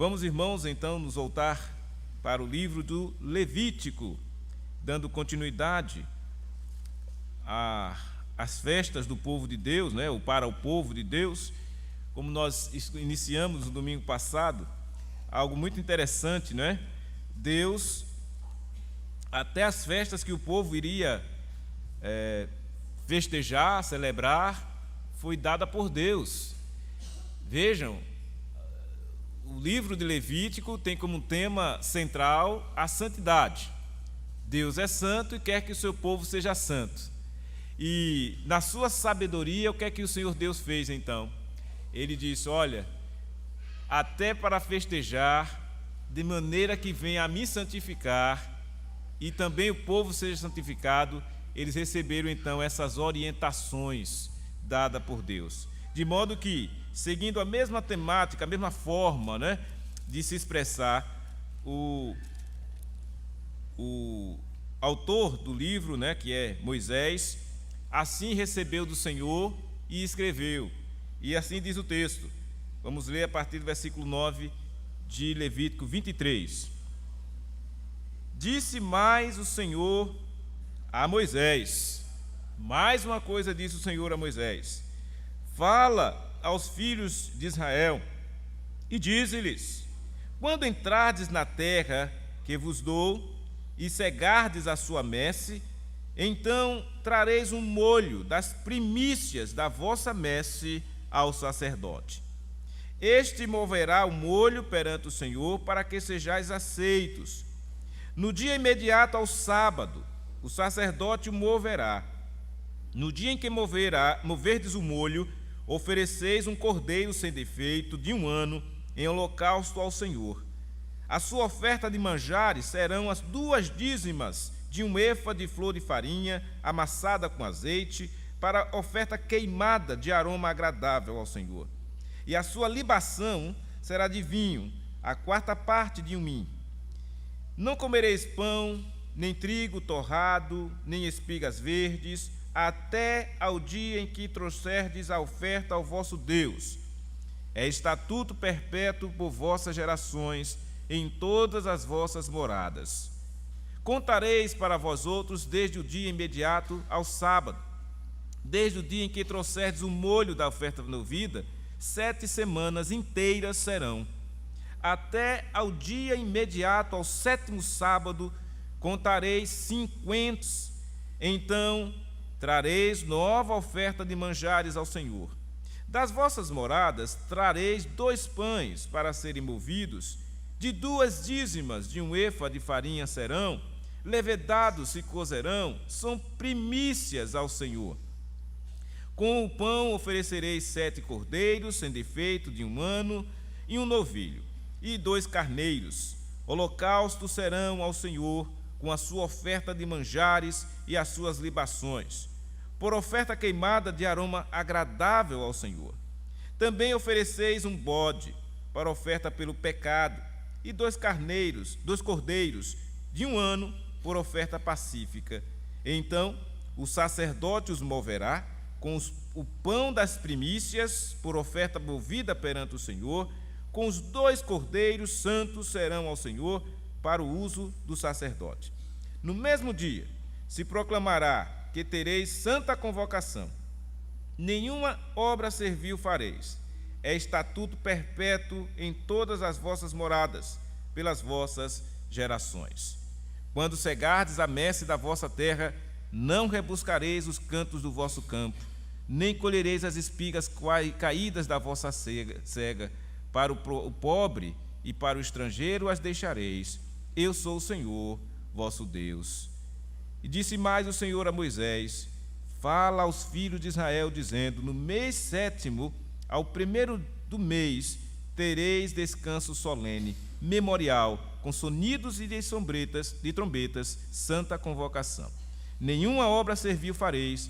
Vamos, irmãos, então nos voltar para o livro do Levítico, dando continuidade às festas do povo de Deus, né, ou para o povo de Deus. Como nós iniciamos no domingo passado, algo muito interessante, né? Deus, até as festas que o povo iria festejar, celebrar, foi dada por Deus. Vejam, o livro de Levítico tem como tema central a santidade. Deus é santo e quer que o seu povo seja santo. E na sua sabedoria, o que é que o Senhor Deus fez então? Ele disse: olha, até para festejar, de maneira que venha a me santificar e também o povo seja santificado, eles receberam então essas orientações dadas por Deus. De modo que, seguindo a mesma temática, a mesma forma, né, de se expressar, o autor do livro, né, que é Moisés, assim recebeu do Senhor e escreveu. E assim diz o texto. Vamos ler a partir do versículo 9 de Levítico 23. Disse mais o Senhor a Moisés. Mais uma coisa disse o Senhor a Moisés: fala aos filhos de Israel e dize-lhes: quando entrardes na terra que vos dou e cegardes a sua messe, então trareis um molho das primícias da vossa messe ao sacerdote. Este moverá o molho perante o Senhor para que sejais aceitos. No dia imediato ao sábado, o sacerdote o moverá. No dia em que moverdes o molho, ofereceis um cordeiro sem defeito de 1 ano em holocausto ao Senhor. A sua oferta de manjares serão as 2 dízimas de 1 efa de flor de farinha amassada com azeite, para oferta queimada de aroma agradável ao Senhor. E a sua libação será de vinho, a 4ª parte de 1 hin. Não comereis pão, nem trigo torrado, nem espigas verdes, até ao dia em que trouxerdes a oferta ao vosso Deus. É estatuto perpétuo por vossas gerações, em todas as vossas moradas. Contareis para vós outros desde o dia imediato ao sábado, desde o dia em que trouxerdes o molho da oferta movida, 7 semanas inteiras serão. Até ao dia imediato ao 7º sábado, contareis 50. Então trareis nova oferta de manjares ao Senhor. Das vossas moradas trareis 2 pães para serem movidos, de 2 dízimas de 1 efa de farinha serão, levedados se cozerão, são primícias ao Senhor. Com o pão oferecereis 7 cordeiros sem defeito de 1 ano e 1 novilho, e 2 carneiros. Holocaustos serão ao Senhor com a sua oferta de manjares e as suas libações, por oferta queimada de aroma agradável ao Senhor. Também ofereceis um bode para oferta pelo pecado, e 2 carneiros, 2 cordeiros de 1 ano por oferta pacífica. Então o sacerdote os moverá com o pão das primícias, por oferta movida perante o Senhor, com os 2 cordeiros santos serão ao Senhor para o uso do sacerdote. No mesmo dia se proclamará que tereis santa convocação. Nenhuma obra servil fareis. É estatuto perpétuo em todas as vossas moradas, pelas vossas gerações. Quando cegardes a messe da vossa terra, não rebuscareis os cantos do vosso campo, nem colhereis as espigas caídas da vossa cega. Para o pobre e para o estrangeiro as deixareis. Eu sou o Senhor, vosso Deus. E disse mais o Senhor a Moisés: fala aos filhos de Israel, dizendo: no mês 7º, ao 1º do mês, tereis descanso solene, memorial, com sonidos e de trombetas, santa convocação. Nenhuma obra servil fareis,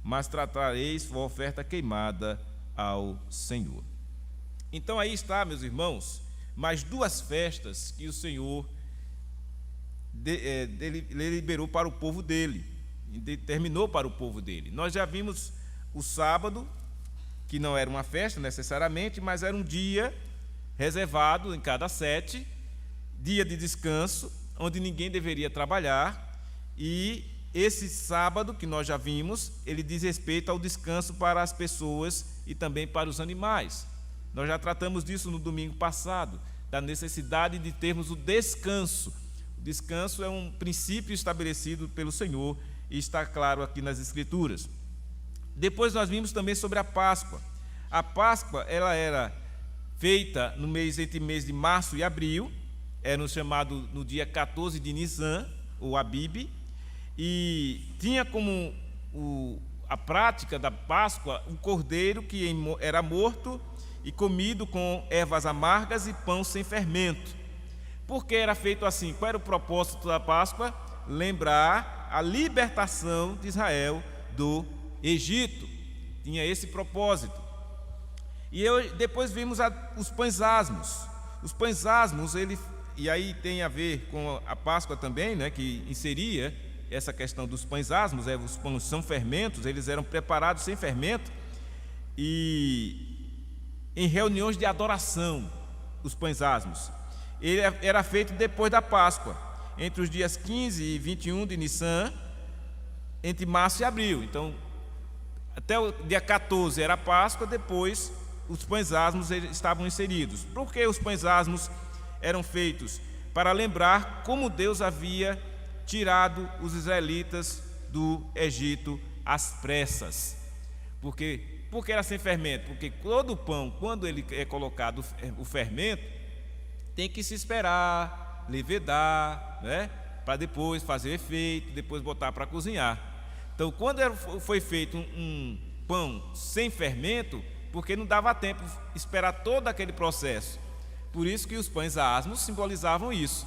mas tratareis a oferta queimada ao Senhor. Então aí está, meus irmãos, mais 2 festas que o Senhor deliberou para o povo dele, determinou para o povo dele. Nós já vimos o sábado, que não era uma festa necessariamente, mas era um dia reservado em cada 7, dia de descanso, onde ninguém deveria trabalhar, e esse sábado que nós já vimos, ele diz respeito ao descanso para as pessoas e também para os animais. Nós já tratamos disso no domingo passado, da necessidade de termos o descanso. O descanso é um princípio estabelecido pelo Senhor e está claro aqui nas Escrituras. Depois nós vimos também sobre a Páscoa. A Páscoa, ela era feita entre mês de março e abril, era chamado no dia 14 de Nisan, ou Abib, e tinha como a prática da Páscoa um cordeiro que era morto e comido com ervas amargas e pão sem fermento. Por que era feito assim? Qual era o propósito da Páscoa? Lembrar a libertação de Israel do Egito. Tinha esse propósito. E depois vimos os pães asmos. Os pães asmos, e aí tem a ver com a Páscoa também, né, que inseria essa questão dos pães asmos. Os pães são fermentos, eles eram preparados sem fermento, e em reuniões de adoração, os pães asmos. Ele era feito depois da Páscoa, entre os dias 15 e 21 de Nissan, entre março e abril. Então, até o dia 14 era a Páscoa, depois os pães asmos estavam inseridos. Por que os pães asmos eram feitos? Para lembrar como Deus havia tirado os israelitas do Egito às pressas. Por que era sem fermento? Porque todo pão, quando ele é colocado o fermento, tem que se esperar, levedar, né? Para depois fazer efeito, depois botar para cozinhar. Então, quando foi feito um pão sem fermento, porque não dava tempo de esperar todo aquele processo. Por isso que os pães asmos simbolizavam isso.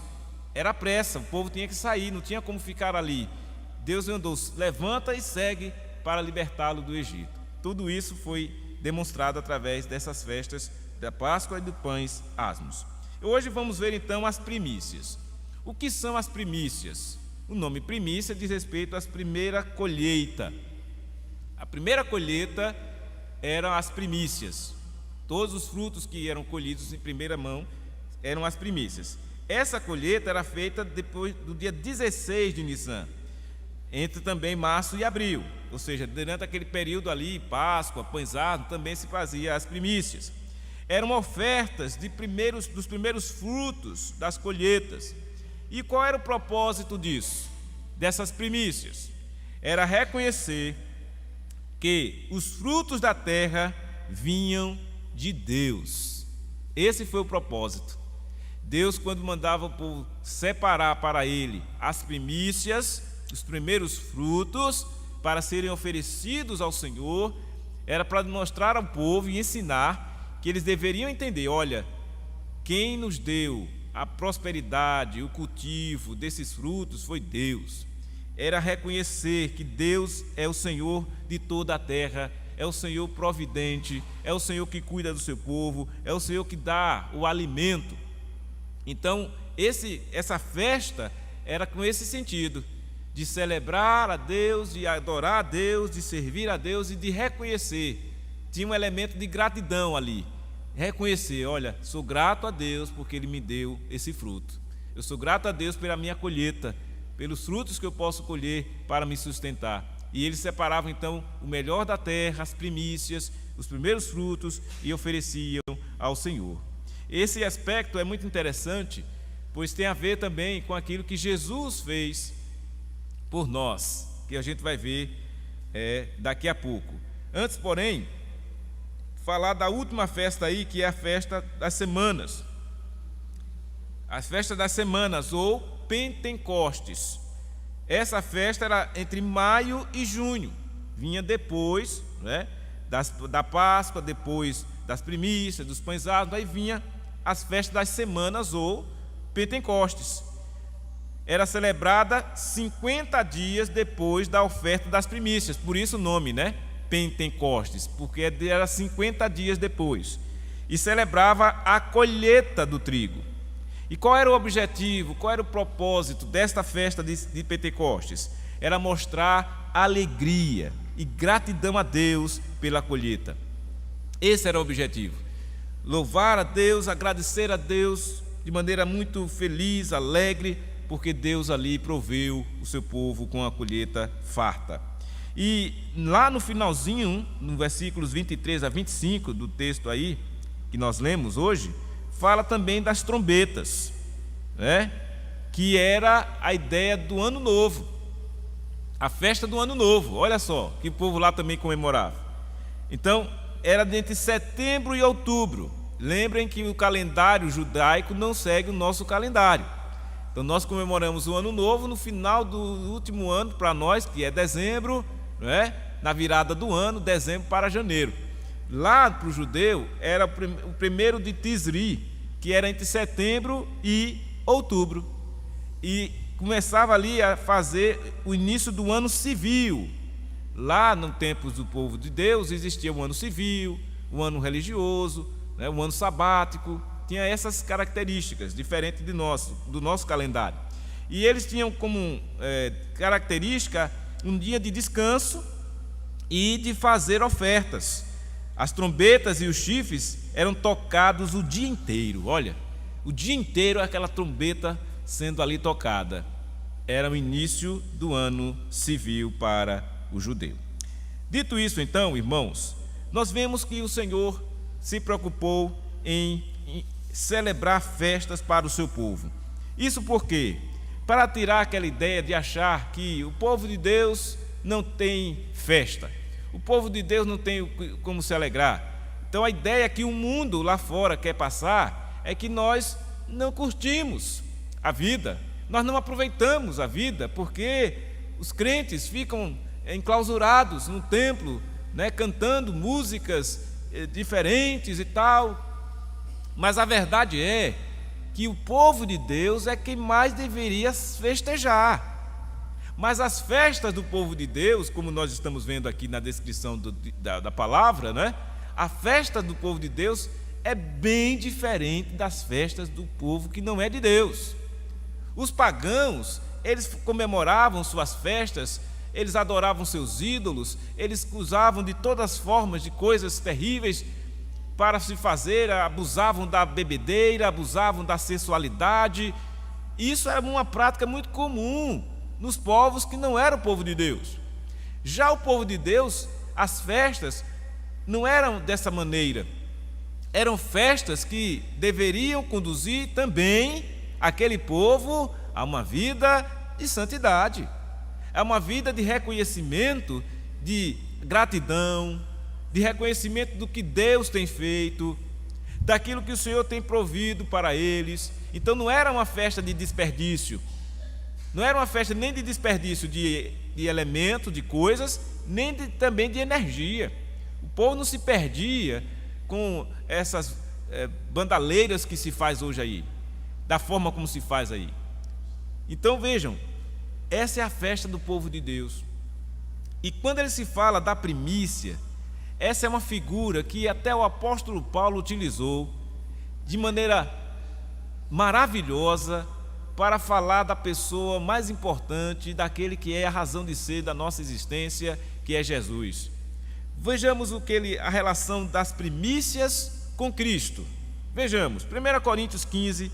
Era pressa, o povo tinha que sair, não tinha como ficar ali. Deus mandou, levanta e segue para libertá-lo do Egito. Tudo isso foi demonstrado através dessas festas da Páscoa e dos pães asmos. Hoje vamos ver então as primícias. O que são as primícias? O nome primícia diz respeito à primeira colheita. A primeira colheita eram as primícias. Todos os frutos que eram colhidos em primeira mão eram as primícias. Essa colheita era feita depois do dia 16 de Nissan, entre também março e abril. Ou seja, durante aquele período ali, Páscoa, pães asmos, também se fazia as primícias. Eram ofertas dos primeiros frutos das colheitas. E qual era o propósito disso? Dessas primícias? Era reconhecer que os frutos da terra vinham de Deus. Esse foi o propósito. Deus, quando mandava o povo separar para ele as primícias, os primeiros frutos, para serem oferecidos ao Senhor, era para mostrar ao povo e ensinar que eles deveriam entender: olha, quem nos deu a prosperidade, o cultivo desses frutos foi Deus. Era reconhecer que Deus é o Senhor de toda a terra, é o Senhor providente, é o Senhor que cuida do seu povo, é o Senhor que dá o alimento. Então, essa festa era com esse sentido, de celebrar a Deus, de adorar a Deus, de servir a Deus e de reconhecer. Tinha um elemento de gratidão ali. Reconhecer: olha, sou grato a Deus porque Ele me deu esse fruto. Eu sou grato a Deus pela minha colheita, pelos frutos que eu posso colher para me sustentar. E eles separavam então o melhor da terra, as primícias, os primeiros frutos, e ofereciam ao Senhor. Esse aspecto é muito interessante, pois tem a ver também com aquilo que Jesus fez por nós, que a gente vai ver daqui a pouco. Antes, porém, falar da última festa aí, que é a festa das semanas. A festa das semanas, ou Pentecostes. Essa festa era entre maio e junho. Vinha depois, né, da Páscoa, depois das primícias, dos pães asmos, aí vinha as festas das semanas, ou Pentecostes. Era celebrada 50 dias depois da oferta das primícias, por isso o nome, né? Pentecostes, porque era 50 dias depois. E celebrava a colheita do trigo. E qual era o objetivo, qual era o propósito desta festa de Pentecostes? Era mostrar alegria e gratidão a Deus pela colheita. Esse era o objetivo. louvar a Deus, agradecer a Deus de maneira muito feliz, alegre, porque Deus ali proveu o seu povo com a colheita farta. E lá no finalzinho, no versículos 23 a 25 do texto aí, que nós lemos hoje, fala também das trombetas, né? Que era a ideia do ano novo, a festa do ano novo. Olha só, que o povo lá também comemorava. Então, era entre setembro e outubro. Lembrem que o calendário judaico não segue o nosso calendário. Então nós comemoramos o ano novo no final do último ano para nós, que é dezembro, né? Na virada do ano, dezembro para janeiro. Lá para o judeu era o primeiro de Tisri, que era entre setembro e outubro. E começava ali a fazer o início do ano civil. Lá no tempo do povo de Deus existia o ano civil, o ano religioso, né? O ano sabático. Tinha essas características, diferente do nosso calendário. E eles tinham como característica um dia de descanso e de fazer ofertas. As trombetas e os chifres eram tocados o dia inteiro. Olha, o dia inteiro aquela trombeta sendo ali tocada. Era o início do ano civil para o judeu. Dito isso, então, irmãos, nós vemos que o Senhor se preocupou em celebrar festas para o seu povo. Isso por quê? Para tirar aquela ideia de achar que o povo de Deus não tem festa, o povo de Deus não tem como se alegrar. Então a ideia que o mundo lá fora quer passar é que nós não curtimos a vida, nós não aproveitamos a vida, porque os crentes ficam enclausurados no templo, né, cantando músicas diferentes e tal. Mas a verdade é que o povo de Deus é quem mais deveria festejar. Mas as festas do povo de Deus, como nós estamos vendo aqui na descrição da palavra, né? A festa do povo de Deus é bem diferente das festas do povo que não é de Deus. Os pagãos, eles comemoravam suas festas, eles adoravam seus ídolos, eles usavam de todas as formas de coisas terríveis para se fazer, abusavam da bebedeira, abusavam da sensualidade. Isso era uma prática muito comum nos povos que não eram o povo de Deus. Já o povo de Deus, as festas não eram dessa maneira. Eram festas que deveriam conduzir também aquele povo a uma vida de santidade, a uma vida de reconhecimento, de gratidão, de reconhecimento do que Deus tem feito, daquilo que o Senhor tem provido para eles. Então não era uma festa de desperdício, não era uma festa nem de desperdício de elementos, de coisas, nem também de energia. O povo não se perdia com essas bandaleiras que se faz hoje aí, da forma como se faz aí. Então vejam, essa é a festa do povo de Deus. E quando ele se fala da primícia, essa é uma figura que até o apóstolo Paulo utilizou de maneira maravilhosa para falar da pessoa mais importante, daquele que é a razão de ser da nossa existência, que é Jesus. Vejamos a relação das primícias com Cristo. Vejamos, 1 Coríntios 15,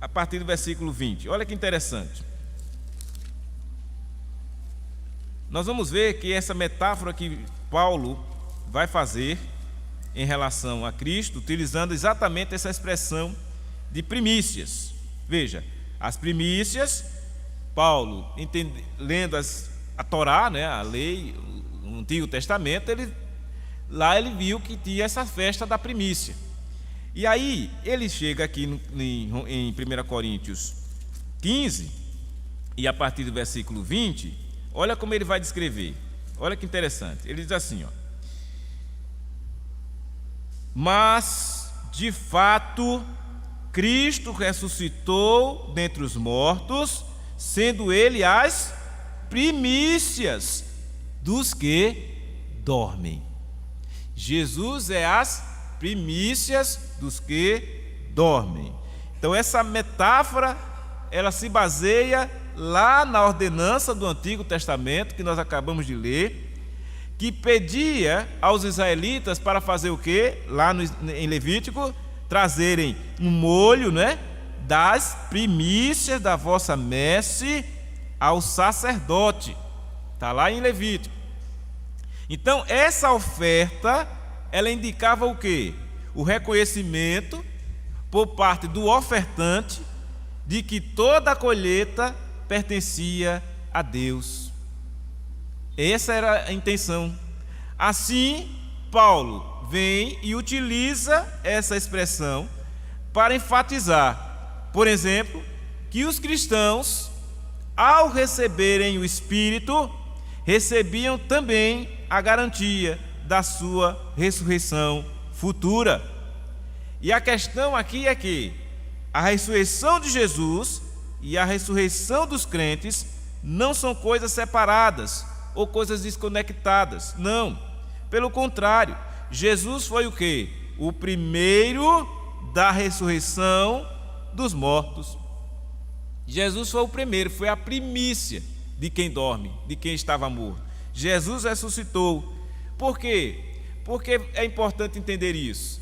a partir do versículo 20. Olha que interessante. Nós vamos ver que essa metáfora que Paulo vai fazer em relação a Cristo, utilizando exatamente essa expressão de primícias. Veja, as primícias, Paulo, lendo a Torá, né, a lei, o Antigo Testamento, ele viu que tinha essa festa da primícia. E aí, ele chega aqui em 1 Coríntios 15, e a partir do versículo 20, olha como ele vai descrever. Olha que interessante. Ele diz assim, ó: mas, de fato, Cristo ressuscitou dentre os mortos, sendo Ele as primícias dos que dormem. Jesus é as primícias dos que dormem. Então essa metáfora, ela se baseia lá na ordenança do Antigo Testamento, que nós acabamos de ler, que pedia aos israelitas para fazer o quê? Lá em Levítico, trazerem um molho, né, das primícias da vossa messe ao sacerdote. Está lá em Levítico. Então, essa oferta, ela indicava o quê? O reconhecimento por parte do ofertante de que toda a colheita pertencia a Deus. Essa era a intenção. Assim, Paulo vem e utiliza essa expressão para enfatizar, por exemplo, que os cristãos, ao receberem o Espírito, recebiam também a garantia da sua ressurreição futura. E a questão aqui é que a ressurreição de Jesus e a ressurreição dos crentes não são coisas separadas ou coisas desconectadas. Não. Pelo contrário, Jesus foi o quê? O primeiro da ressurreição dos mortos. Jesus foi o primeiro, foi a primícia de quem dorme, de quem estava morto. Jesus ressuscitou. Por quê? Porque é importante entender isso.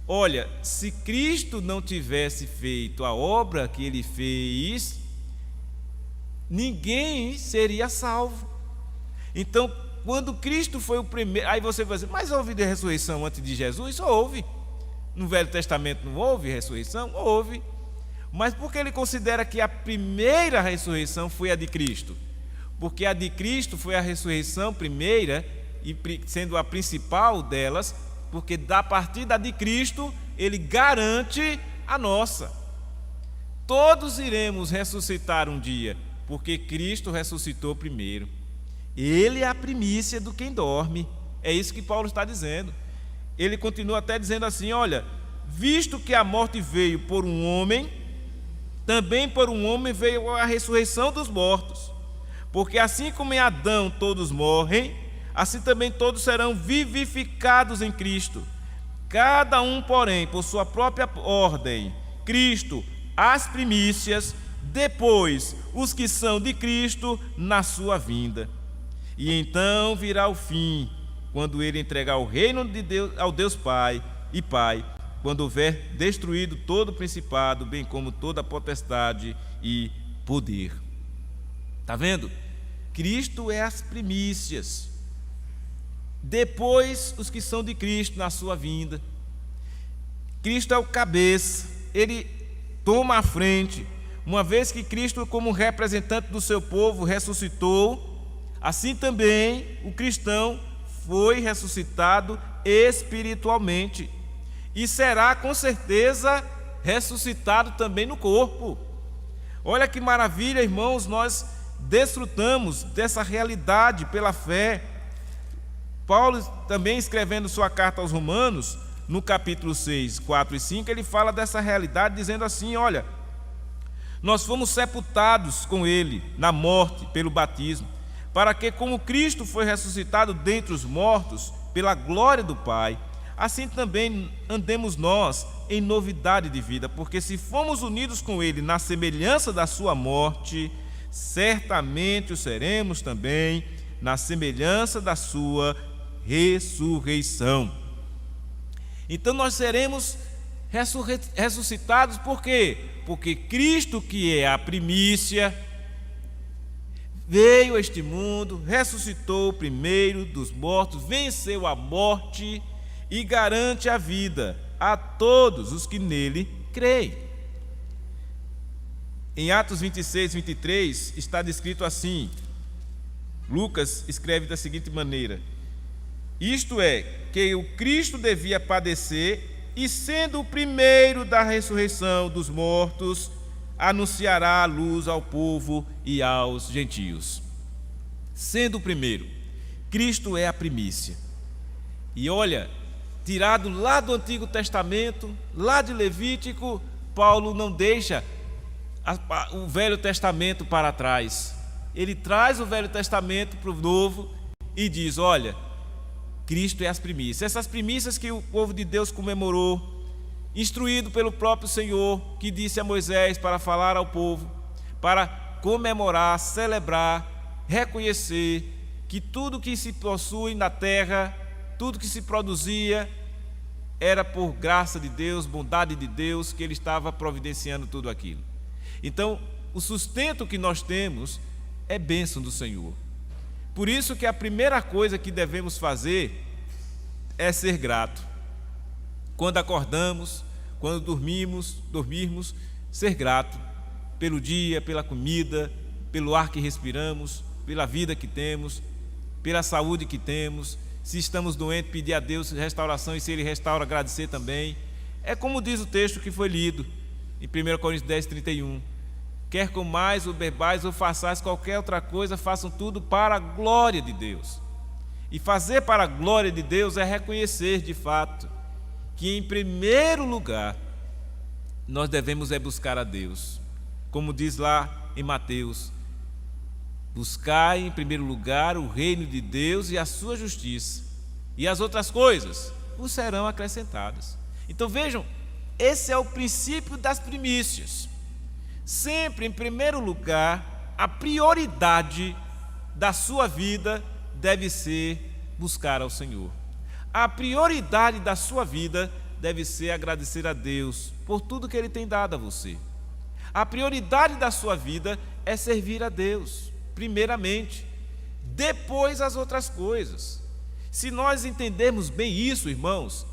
Olha, se Cristo não tivesse feito a obra que ele fez, ninguém seria salvo. Então, quando Cristo foi o primeiro, aí você vai dizer, mas houve de ressurreição antes de Jesus? Houve. No Velho Testamento não houve ressurreição? Houve. Mas por que ele considera que a primeira ressurreição foi a de Cristo? Porque a de Cristo foi a ressurreição primeira, e sendo a principal delas, porque da partida de Cristo, ele garante a nossa. Todos iremos ressuscitar um dia, porque Cristo ressuscitou primeiro. Ele é a primícia do quem dorme. É isso que Paulo está dizendo. Ele continua até dizendo assim, olha, visto que a morte veio por um homem, também por um homem veio a ressurreição dos mortos. Porque assim como em Adão todos morrem, assim também todos serão vivificados em Cristo. Cada um, porém, por sua própria ordem. Cristo, as primícias, depois os que são de Cristo na sua vinda. E então virá o fim, quando ele entregar o reino de Deus ao Deus Pai e Pai, quando houver destruído todo o principado, bem como toda a potestade e poder. Está vendo? Cristo é as primícias. Depois os que são de Cristo na sua vinda. Cristo é o cabeça, ele toma a frente. Uma vez que Cristo, como representante do seu povo, ressuscitou, assim também o cristão foi ressuscitado espiritualmente e será com certeza ressuscitado também no corpo. Olha que maravilha, irmãos, nós desfrutamos dessa realidade pela fé. Paulo também, escrevendo sua carta aos Romanos, no capítulo 6, 4 e 5, ele fala dessa realidade dizendo assim, olha, nós fomos sepultados com ele na morte pelo batismo, para que, como Cristo foi ressuscitado dentre os mortos pela glória do Pai, assim também andemos nós em novidade de vida, porque se fomos unidos com ele na semelhança da sua morte, certamente o seremos também na semelhança da sua ressurreição. Então nós seremos ressuscitados, por quê? Porque Cristo, que é a primícia, veio a este mundo, ressuscitou primeiro dos mortos, venceu a morte e garante a vida a todos os que nele creem. Em Atos 26, 23 está descrito assim, Lucas escreve da seguinte maneira, isto é, que o Cristo devia padecer e, sendo o primeiro da ressurreição dos mortos, anunciará a luz ao povo e aos gentios. Sendo o primeiro, Cristo é a primícia. E olha, tirado lá do Antigo Testamento, lá de Levítico, Paulo não deixa o Velho Testamento para trás. Ele traz o Velho Testamento para o Novo e diz, olha, Cristo é as primícias. Essas primícias que o povo de Deus comemorou, instruído pelo próprio Senhor, que disse a Moisés para falar ao povo, para comemorar, celebrar, reconhecer que tudo que se possui na terra, tudo que se produzia, era por graça de Deus, bondade de Deus, que Ele estava providenciando tudo aquilo. Então, o sustento que nós temos é bênção do Senhor. Por isso que a primeira coisa que devemos fazer é ser grato. Quando acordamos, quando dormirmos, ser grato pelo dia, pela comida, pelo ar que respiramos, pela vida que temos, pela saúde que temos. Se estamos doentes, pedir a Deus restauração, e se Ele restaura, agradecer também. É como diz o texto que foi lido em 1 Coríntios 10, 31. Quer comais ou bebais ou façais qualquer outra coisa, façam tudo para a glória de Deus. E fazer para a glória de Deus é reconhecer de fato que em primeiro lugar nós devemos buscar a Deus. Como diz lá em Mateus: buscai em primeiro lugar o reino de Deus e a sua justiça, e as outras coisas vos serão acrescentadas. Então vejam, esse é o princípio das primícias. Sempre em primeiro lugar, a prioridade da sua vida deve ser buscar ao Senhor. A prioridade da sua vida deve ser agradecer a Deus por tudo que Ele tem dado a você. A prioridade da sua vida é servir a Deus, primeiramente, depois as outras coisas. Se nós entendermos bem isso, irmãos,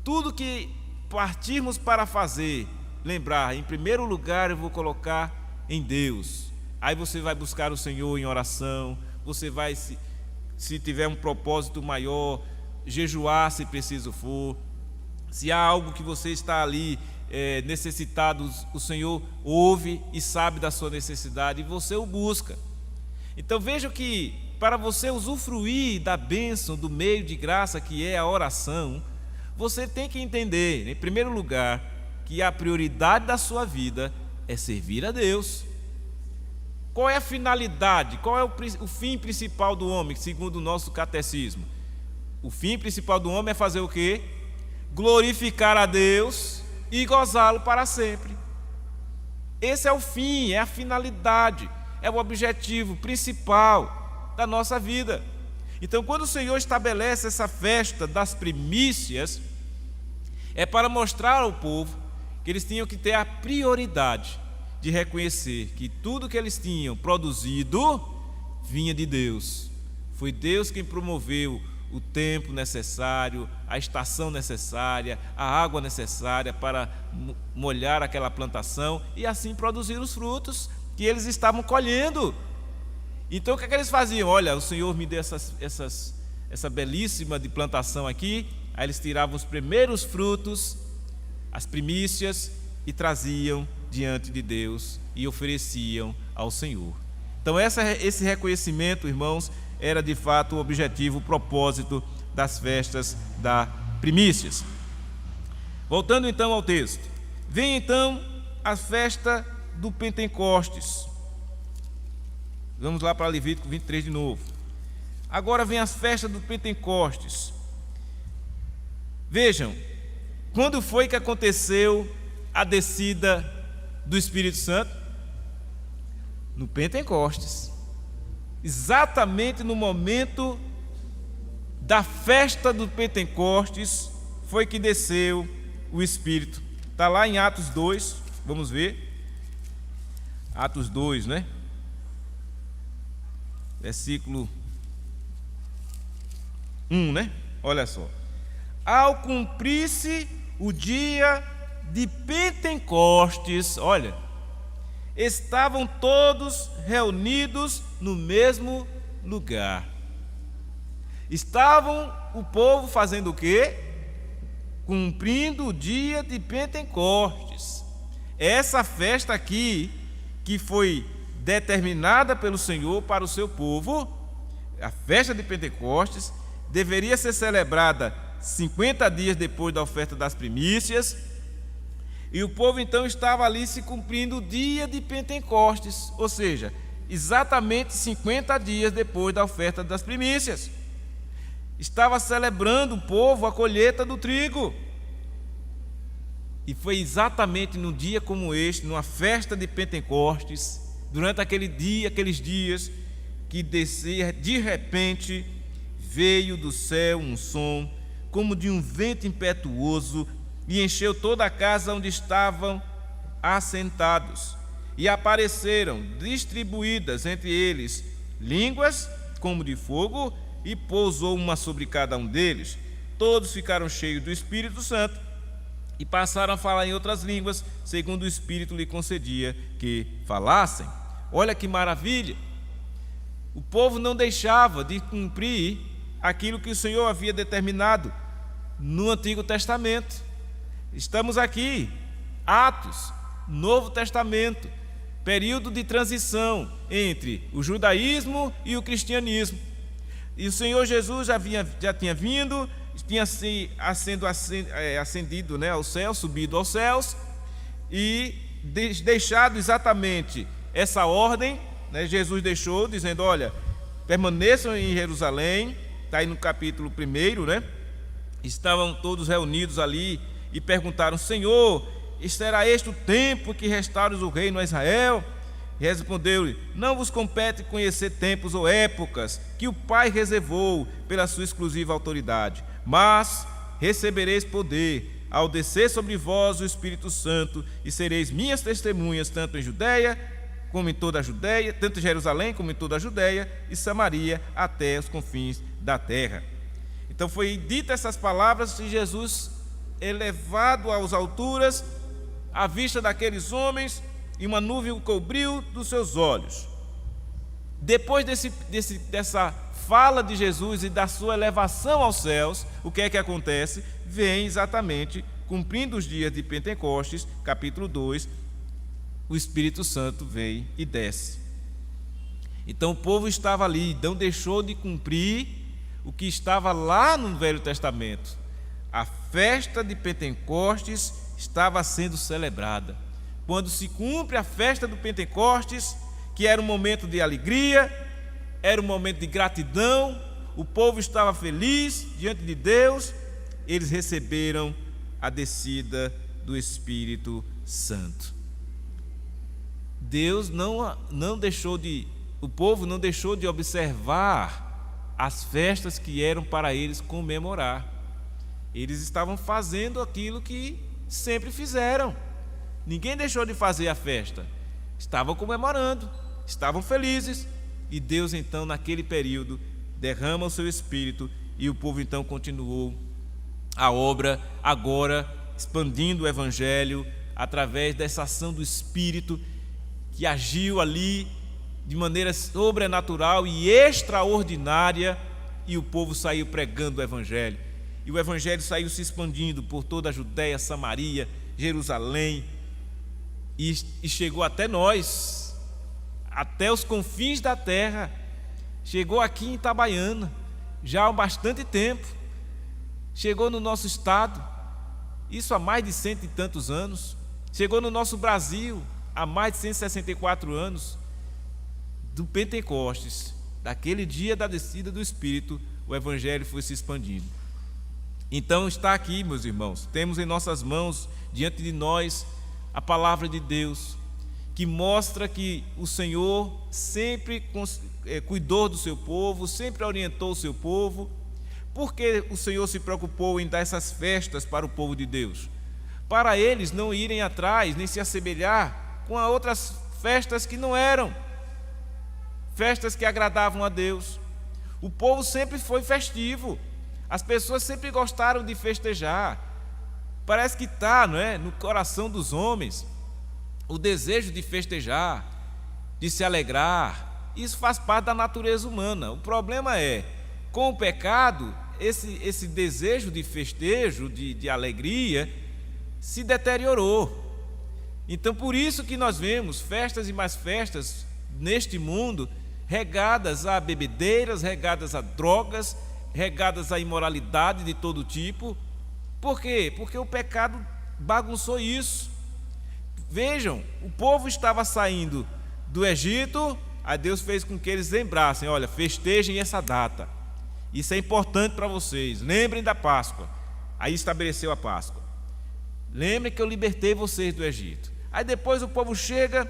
tudo que partirmos para fazer, lembrar, em primeiro lugar eu vou colocar em Deus. Aí você vai buscar o Senhor em oração, você vai, se tiver um propósito maior, jejuar se preciso for. Se há algo que você está ali necessitado, o Senhor ouve e sabe da sua necessidade e você o busca. Então veja que para você usufruir da bênção, do meio de graça que é a oração, você tem que entender, em primeiro lugar, que a prioridade da sua vida é servir a Deus. Qual é a finalidade? Qual é o fim principal do homem, segundo o nosso catecismo? O fim principal do homem é fazer o quê? Glorificar a Deus e gozá-lo para sempre. Esse é o fim, é a finalidade, é o objetivo principal da nossa vida. Então, quando o Senhor estabelece essa festa das primícias, é para mostrar ao povo que eles tinham que ter a prioridade de reconhecer que tudo que eles tinham produzido vinha de Deus. Foi Deus quem promoveu o tempo necessário, a estação necessária, a água necessária para molhar aquela plantação e assim produzir os frutos que eles estavam colhendo. Então o que é que eles faziam? Olha, o Senhor me deu essa belíssima de plantação aqui. Aí eles tiravam os primeiros frutos, as primícias, e traziam diante de Deus e ofereciam ao Senhor. Então esse reconhecimento, irmãos, era de fato o objetivo, o propósito das festas das primícias. Voltando então ao texto. Vem então a festa do Pentecostes. Vamos lá para Levítico 23 de novo. Agora vem as festas do Pentecostes. Vejam, quando foi que aconteceu a descida do Espírito Santo? No Pentecostes. Exatamente no momento da festa do Pentecostes foi que desceu o Espírito. Está lá em Atos 2, vamos ver. Atos 2, né? Versículo 1, né? Olha só. Ao cumprir-se o dia de Pentecostes, olha, estavam todos reunidos no mesmo lugar. Estavam o povo fazendo o quê? Cumprindo o dia de Pentecostes. Essa festa aqui, que foi determinada pelo Senhor para o seu povo, a festa de Pentecostes, deveria ser celebrada 50 dias depois da oferta das primícias, e o povo então estava ali se cumprindo o dia de Pentecostes, ou seja, exatamente 50 dias depois da oferta das primícias. Estava celebrando o povo a colheita do trigo. E foi exatamente num dia como este, numa festa de Pentecostes, durante aquele dia, aqueles dias, que descia de repente, veio do céu um som como de um vento impetuoso e encheu toda a casa onde estavam assentados. E apareceram distribuídas entre eles línguas como de fogo, e pousou uma sobre cada um deles. Todos ficaram cheios do Espírito Santo e passaram a falar em outras línguas, segundo o Espírito lhe concedia que falassem. Olha que maravilha! O povo não deixava de cumprir aquilo que o Senhor havia determinado no Antigo Testamento. Estamos aqui, Atos, Novo Testamento, período de transição entre o judaísmo e o cristianismo. E o Senhor Jesus já tinha vindo, tinha sendo ascendido, né, ao céu, subido aos céus, e deixado exatamente essa ordem, né, Jesus deixou, dizendo: olha, permaneçam em Jerusalém. Está aí no capítulo 1, né? Estavam todos reunidos ali e perguntaram: Senhor, será este o tempo que restauras o reino a Israel? E respondeu-lhe: não vos compete conhecer tempos ou épocas que o Pai reservou pela sua exclusiva autoridade, mas recebereis poder ao descer sobre vós o Espírito Santo, e sereis minhas testemunhas tanto em Judeia como em toda a Judeia, tanto em Jerusalém como em toda a Judeia e Samaria, até os confins da terra. Então foi dita essas palavras e Jesus, elevado às alturas, à vista daqueles homens, e uma nuvem o cobriu dos seus olhos. Depois dessa fala de Jesus e da sua elevação aos céus, o que é que acontece? Vem exatamente, cumprindo os dias de Pentecostes, capítulo 2, o Espírito Santo vem e desce. Então o povo estava ali, não deixou de cumprir o que estava lá no Velho Testamento. A festa de Pentecostes estava sendo celebrada. Quando se cumpre a festa do Pentecostes, que era um momento de alegria, era um momento de gratidão, o povo estava feliz diante de Deus, eles receberam a descida do Espírito Santo. O povo não deixou de observar as festas que eram para eles comemorar. Eles estavam fazendo aquilo que sempre fizeram. Ninguém deixou de fazer a festa. Estavam comemorando, estavam felizes. E Deus então, naquele período, derrama o seu Espírito, e o povo então continuou a obra, agora expandindo o Evangelho através dessa ação do Espírito que agiu ali de maneira sobrenatural e extraordinária, e o povo saiu pregando o Evangelho. E o Evangelho saiu se expandindo por toda a Judeia, Samaria, Jerusalém, e chegou até nós, até os confins da terra. Chegou aqui em Itabaiana, já há bastante tempo. Chegou no nosso estado, isso há mais de 100 e tantos anos. Chegou no nosso Brasil, há mais de 164 anos. Do Pentecostes, daquele dia da descida do Espírito, o Evangelho foi se expandindo. Então está aqui, meus irmãos, temos em nossas mãos, diante de nós, a palavra de Deus, que mostra que o Senhor sempre cuidou do seu povo, sempre orientou o seu povo. Por que o Senhor se preocupou em dar essas festas para o povo de Deus? Para eles não irem atrás, nem se assemelhar com outras festas que não eram festas que agradavam a Deus. O povo sempre foi festivo, as pessoas sempre gostaram de festejar. Parece que está, não é, no coração dos homens o desejo de festejar, de se alegrar. Isso faz parte da natureza humana. O problema é, com o pecado, esse desejo de festejo, de alegria, se deteriorou. Então, por isso que nós vemos festas e mais festas neste mundo, regadas a bebedeiras, regadas a drogas, regadas a imoralidade de todo tipo. Por quê? Porque o pecado bagunçou isso. Vejam, o povo estava saindo do Egito, aí Deus fez com que eles lembrassem: olha, festejem essa data, isso é importante para vocês, lembrem da Páscoa. Aí estabeleceu a Páscoa. Lembrem que eu libertei vocês do Egito. Aí depois o povo chega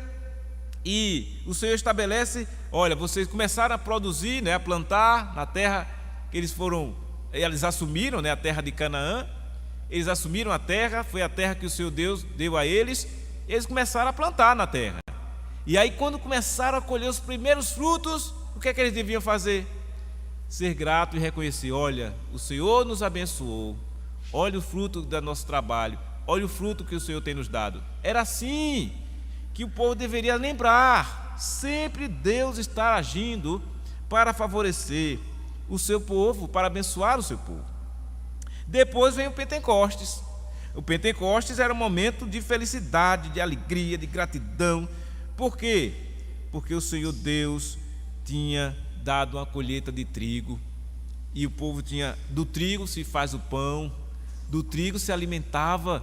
E o Senhor estabelece, olha, vocês começaram a produzir, né, a plantar na terra que eles assumiram, né, a terra de Canaã. Eles assumiram a terra, foi a terra que o Senhor Deus deu a eles. Eles começaram a plantar na terra. E aí, quando começaram a colher os primeiros frutos, o que é que eles deviam fazer? Ser grato e reconhecer: olha, o Senhor nos abençoou, olha o fruto do nosso trabalho, olha o fruto que o Senhor tem nos dado. Era assim que o povo deveria lembrar, sempre Deus está agindo para favorecer o seu povo, para abençoar o seu povo. Depois vem o Pentecostes. O Pentecostes era um momento de felicidade, de alegria, de gratidão. Por quê? Porque o Senhor Deus tinha dado uma colheita de trigo, e o povo tinha, do trigo se faz o pão, do trigo se alimentava,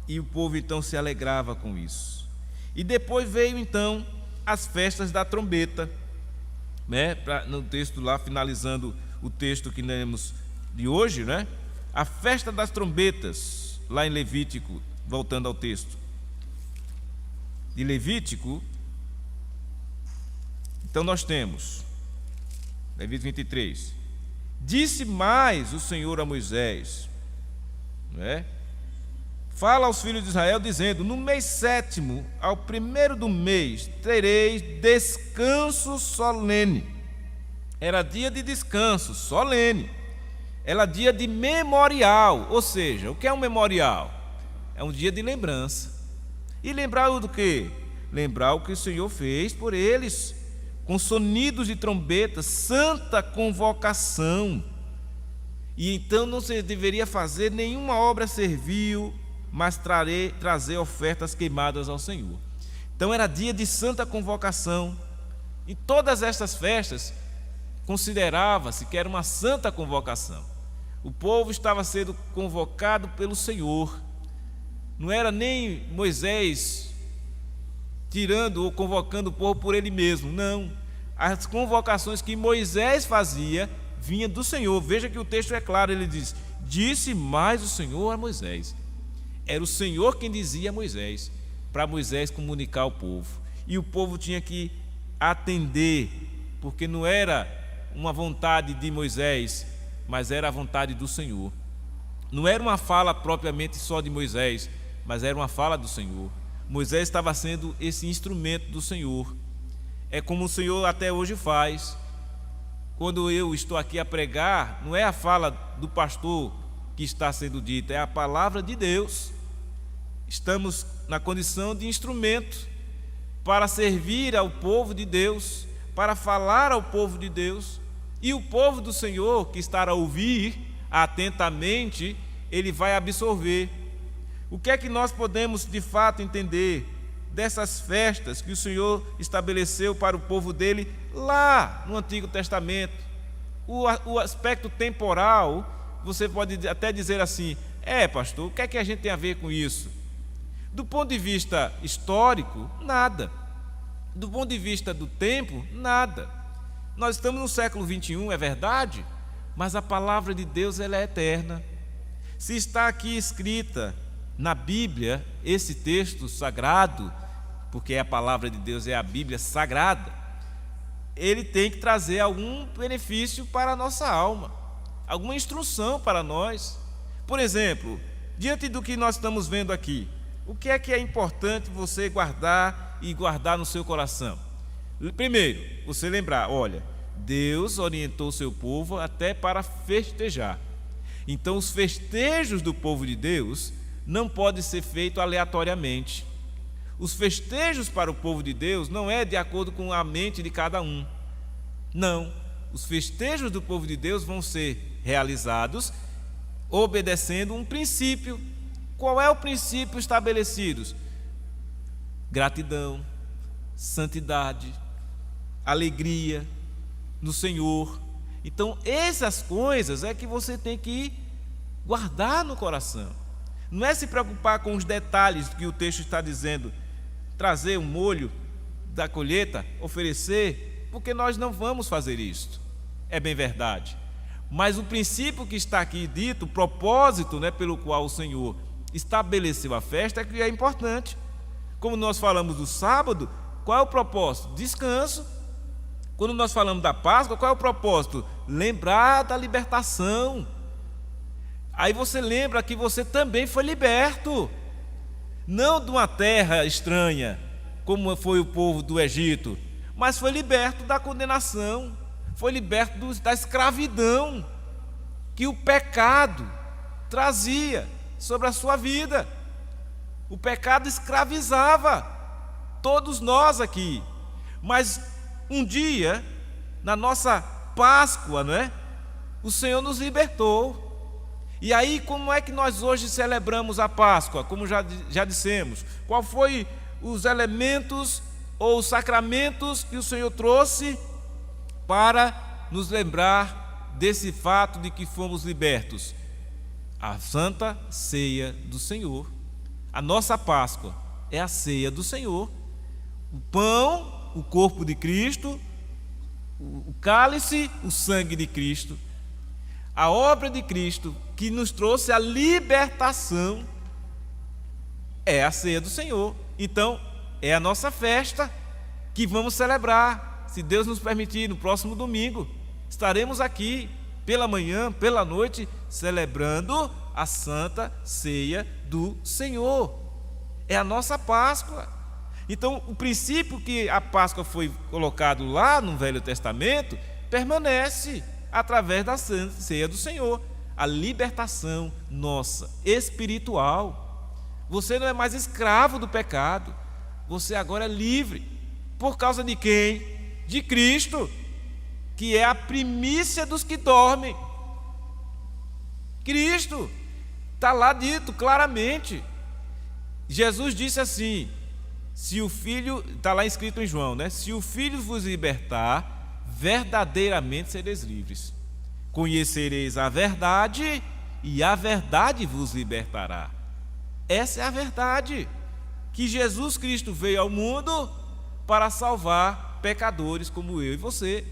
e o povo então se alegrava com isso. E depois veio então as festas da trombeta, né? No texto lá, finalizando o texto que lemos de hoje, né? A festa das trombetas, lá em Levítico, voltando ao texto de Levítico. Então nós temos Levítico 23. Disse mais o Senhor a Moisés, né? Fala aos filhos de Israel, dizendo: no mês 7º, ao 1º do mês, tereis descanso solene. Era dia de descanso solene. Era dia de memorial. Ou seja, o que é um memorial? É um dia de lembrança. E lembrar do quê? Lembrar o que o Senhor fez por eles, com sonidos de trombeta, santa convocação. E então não se deveria fazer nenhuma obra servil, mas trazer ofertas queimadas ao Senhor. Então era dia de santa convocação. E todas estas festas considerava-se que era uma santa convocação. O povo estava sendo convocado pelo Senhor. Não era nem Moisés tirando ou convocando o povo por ele mesmo, não. As convocações que Moisés fazia vinham do Senhor. Veja que o texto é claro, ele diz: disse mais o Senhor a Moisés. Era o Senhor quem dizia a Moisés, para Moisés comunicar ao povo. E o povo tinha que atender, porque não era uma vontade de Moisés, mas era a vontade do Senhor. Não era uma fala propriamente só de Moisés, mas era uma fala do Senhor. Moisés estava sendo esse instrumento do Senhor. É como o Senhor até hoje faz. Quando eu estou aqui a pregar, não é a fala do pastor que está sendo dita, é a palavra de Deus. Estamos na condição de instrumento para servir ao povo de Deus, para falar ao povo de Deus. E o povo do Senhor, que está a ouvir atentamente, ele vai absorver. O que é que nós podemos de fato entender dessas festas que o Senhor estabeleceu para o povo dele lá no Antigo Testamento? O aspecto temporal, você pode até dizer assim: pastor, o que é que a gente tem a ver com isso? Do ponto de vista histórico, nada. Do ponto de vista do tempo, nada. Nós estamos no século 21, é verdade, mas a palavra de Deus, ela é eterna. Se está aqui escrita na Bíblia, esse texto sagrado, porque a palavra de Deus é a Bíblia sagrada, ele tem que trazer algum benefício para a nossa alma, alguma instrução para nós. Por exemplo, diante do que nós estamos vendo aqui, o que é importante você guardar e guardar no seu coração? Primeiro, você lembrar: olha, Deus orientou o seu povo até para festejar. Então os festejos do povo de Deus não podem ser feitos aleatoriamente. Os festejos para o povo de Deus não é de acordo com a mente de cada um. Não, os festejos do povo de Deus vão ser realizados obedecendo um princípio. Qual é o princípio estabelecido? Gratidão, santidade, alegria no Senhor. Então essas coisas é que você tem que guardar no coração. Não é se preocupar com os detalhes que o texto está dizendo, trazer um molho da colheita, oferecer, porque nós não vamos fazer isto. É bem verdade. Mas o princípio que está aqui dito, o propósito, pelo qual o Senhor estabeleceu a festa, é que é importante. Como nós falamos do sábado, Qual é o propósito? Descanso. Quando nós falamos da Páscoa, qual é o propósito? Lembrar da libertação. Aí você lembra que você também foi liberto, não de uma terra estranha, como foi o povo do Egito, mas foi liberto da condenação, foi liberto da escravidão que o pecado trazia sobre a sua vida. O pecado escravizava todos nós aqui, mas um dia, na nossa Páscoa, não é? O Senhor nos libertou. E aí, como é que nós hoje celebramos a Páscoa? Como já dissemos, qual foi os elementos ou os sacramentos que o Senhor trouxe para nos lembrar desse fato de que fomos libertos? A Santa Ceia do Senhor. A nossa Páscoa é a ceia do Senhor. O pão, o corpo de Cristo, o cálice, o sangue de Cristo. A obra de Cristo que nos trouxe a libertação é a ceia do Senhor. Então, é a nossa festa que vamos celebrar. Se Deus nos permitir, no próximo domingo, estaremos aqui pela manhã, pela noite, celebrando a Santa Ceia do Senhor. É a nossa Páscoa. Então, o princípio que a Páscoa foi colocado lá no Velho Testamento permanece através da Santa Ceia do Senhor, a libertação nossa, espiritual. Você não é mais escravo do pecado, você agora é livre. Por causa de quem? De Cristo, que é a primícia dos que dormem. Cristo, está lá dito claramente. Jesus disse assim: se o Filho, está lá escrito em João, né? Se o Filho vos libertar, verdadeiramente sereis livres. Conhecereis a verdade, e a verdade vos libertará. Essa é a verdade, que Jesus Cristo veio ao mundo para salvar pecadores como eu e você.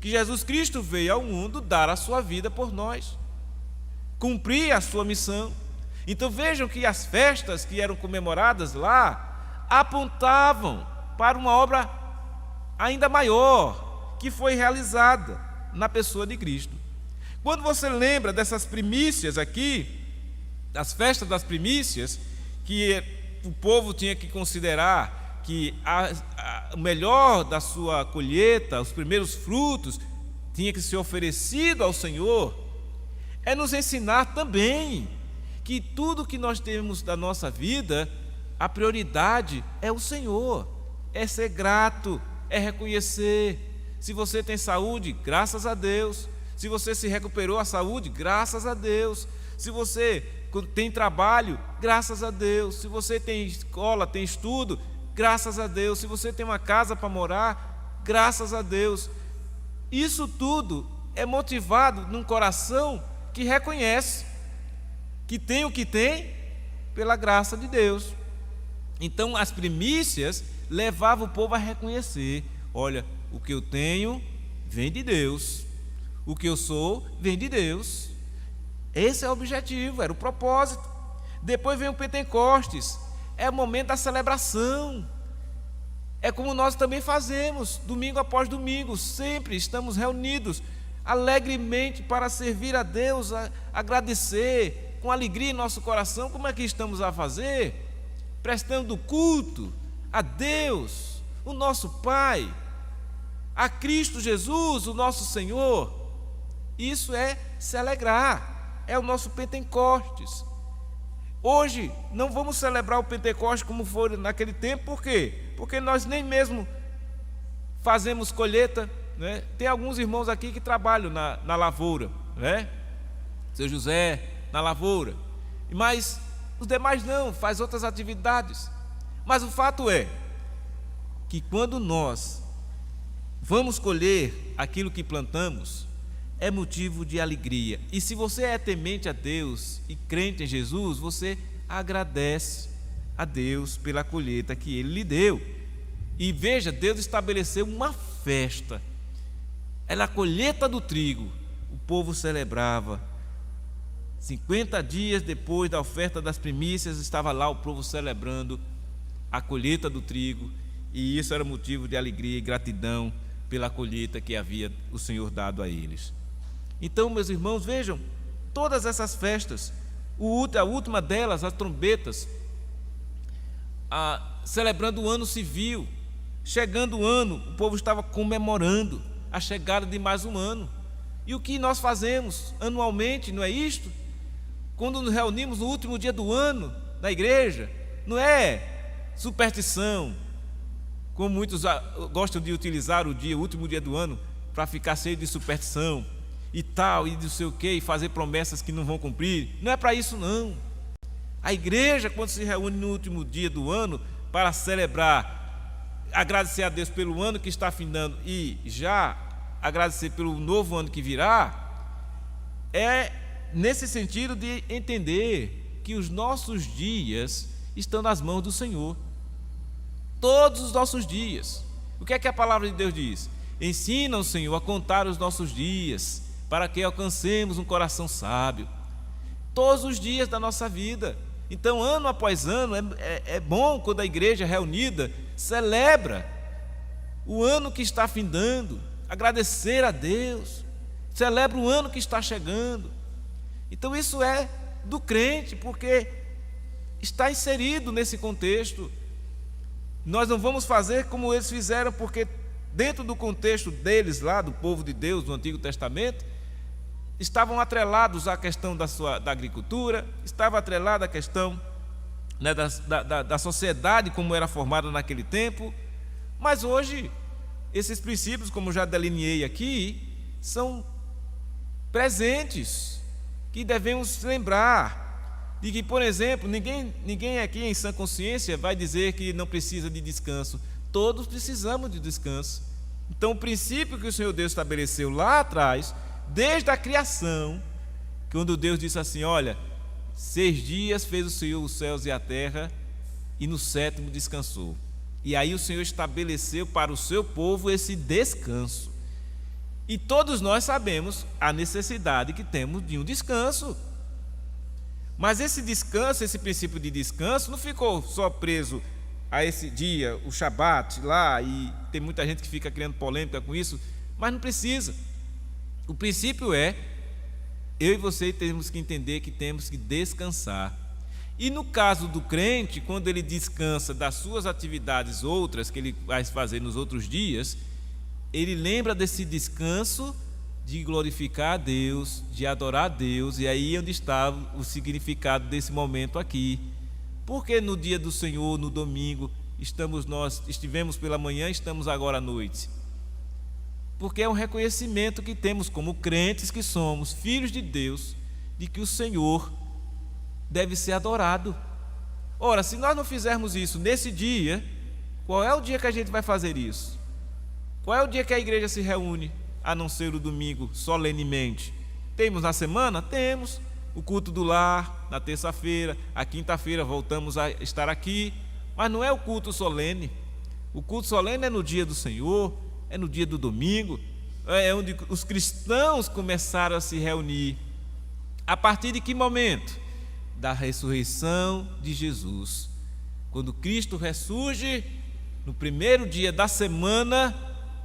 Que Jesus Cristo veio ao mundo dar a sua vida por nós, cumprir a sua missão. Então vejam que as festas que eram comemoradas lá apontavam para uma obra ainda maior que foi realizada na pessoa de Cristo. Quando você lembra dessas primícias aqui, das festas das primícias, que o povo tinha que considerar que o melhor da sua colheita, os primeiros frutos, tinha que ser oferecido ao Senhor, é nos ensinar também que tudo que nós temos da nossa vida, a prioridade é o Senhor, é ser grato, é reconhecer. Se você tem saúde, graças a Deus. Se você se recuperou a saúde, graças a Deus. Se você tem trabalho, graças a Deus. Se você tem escola, tem estudo, graças a Deus. Se você tem uma casa para morar, graças a Deus. Isso tudo é motivado num coração que reconhece que tem o que tem pela graça de Deus. Então as primícias levavam o povo a reconhecer: olha, o que eu tenho vem de Deus, o que eu sou vem de Deus. Esse é o objetivo, era o propósito. Depois vem o Pentecostes, é o momento da celebração. É como nós também fazemos, domingo após domingo, sempre estamos reunidos alegremente para servir a Deus, agradecer com alegria em nosso coração. Como é que estamos a fazer? Prestando culto a Deus, o nosso Pai, a Cristo Jesus, o nosso Senhor. Isso é se alegrar, é o nosso Pentecostes. Hoje não vamos celebrar o Pentecostes como foi naquele tempo. Por quê? Porque nós nem mesmo fazemos colheita, né? Tem alguns irmãos aqui que trabalham na lavoura, né? Seu José, na lavoura, mas os demais não, faz outras atividades. Mas o fato é que quando nós vamos colher aquilo que plantamos, é motivo de alegria. E se você é temente a Deus e crente em Jesus, você agradece a Deus pela colheita que Ele lhe deu. E veja, Deus estabeleceu uma festa. Era a colheita do trigo. O povo celebrava. 50 dias depois da oferta das primícias, estava lá o povo celebrando a colheita do trigo. e isso era motivo de alegria e gratidão pela colheita que havia o Senhor dado a eles. Então, meus irmãos, vejam, todas essas festas, a última delas, as trombetas, celebrando o ano civil, chegando o ano, o povo estava comemorando a chegada de mais um ano. E o que nós fazemos anualmente, não é isto? Quando nos reunimos no último dia do ano, na igreja, não é superstição, como muitos gostam de utilizar o último dia do ano, para ficar cheio de superstição e tal, e não sei o que, e fazer promessas que não vão cumprir. Não é para isso, não. A igreja, quando se reúne no último dia do ano para celebrar, agradecer a Deus pelo ano que está findando e já agradecer pelo novo ano que virá, é nesse sentido de entender que os nossos dias estão nas mãos do Senhor. Todos os nossos dias. O que é que a palavra de Deus diz? Ensina, Senhor, a contar os nossos dias, para que alcancemos um coração sábio. Todos os dias da nossa vida. Então, ano após ano, é bom quando a igreja reunida celebra o ano que está findando, agradecer a Deus, celebra o ano que está chegando. Então, isso é do crente, porque está inserido nesse contexto. Nós não vamos fazer como eles fizeram, porque dentro do contexto deles lá, do povo de Deus, do Antigo Testamento, estavam atrelados à questão da agricultura, estava atrelada à questão, né, da sociedade como era formada naquele tempo. Mas hoje, esses princípios, como já delineei aqui, são presentes, que devemos lembrar de que, por exemplo, ninguém aqui em sã consciência vai dizer que não precisa de descanso. Todos precisamos de descanso. Então, o princípio que o Senhor Deus estabeleceu lá atrás, desde a criação, quando Deus disse assim: olha, 6 dias fez o Senhor os céus e a terra, e no 7º descansou. E aí o Senhor estabeleceu para o seu povo esse descanso. E todos nós sabemos a necessidade que temos de um descanso. Mas esse descanso, esse princípio de descanso, não ficou só preso a esse dia, o Shabat lá, e tem muita gente que fica criando polêmica com isso, mas não precisa. O princípio é, eu e você temos que entender que temos que descansar. E no caso do crente, quando ele descansa das suas atividades outras, que ele vai fazer nos outros dias, ele lembra desse descanso de glorificar a Deus, de adorar a Deus, e aí é onde está o significado desse momento aqui. Porque no dia do Senhor, no domingo, estivemos pela manhã, estamos agora à noite? Porque é um reconhecimento que temos como crentes que somos, filhos de Deus, de que o Senhor deve ser adorado. Ora, se nós não fizermos isso nesse dia, qual é o dia que a gente vai fazer isso? Qual é o dia que a igreja se reúne, a não ser o domingo, solenemente? Temos na semana? Temos o culto do lar, na terça-feira, a quinta-feira voltamos a estar aqui, mas não é o culto solene. O culto solene é no dia do Senhor, é no dia do domingo, é onde os cristãos começaram a se reunir. A partir de que momento? Da ressurreição de Jesus. Quando Cristo ressurge, no primeiro dia da semana,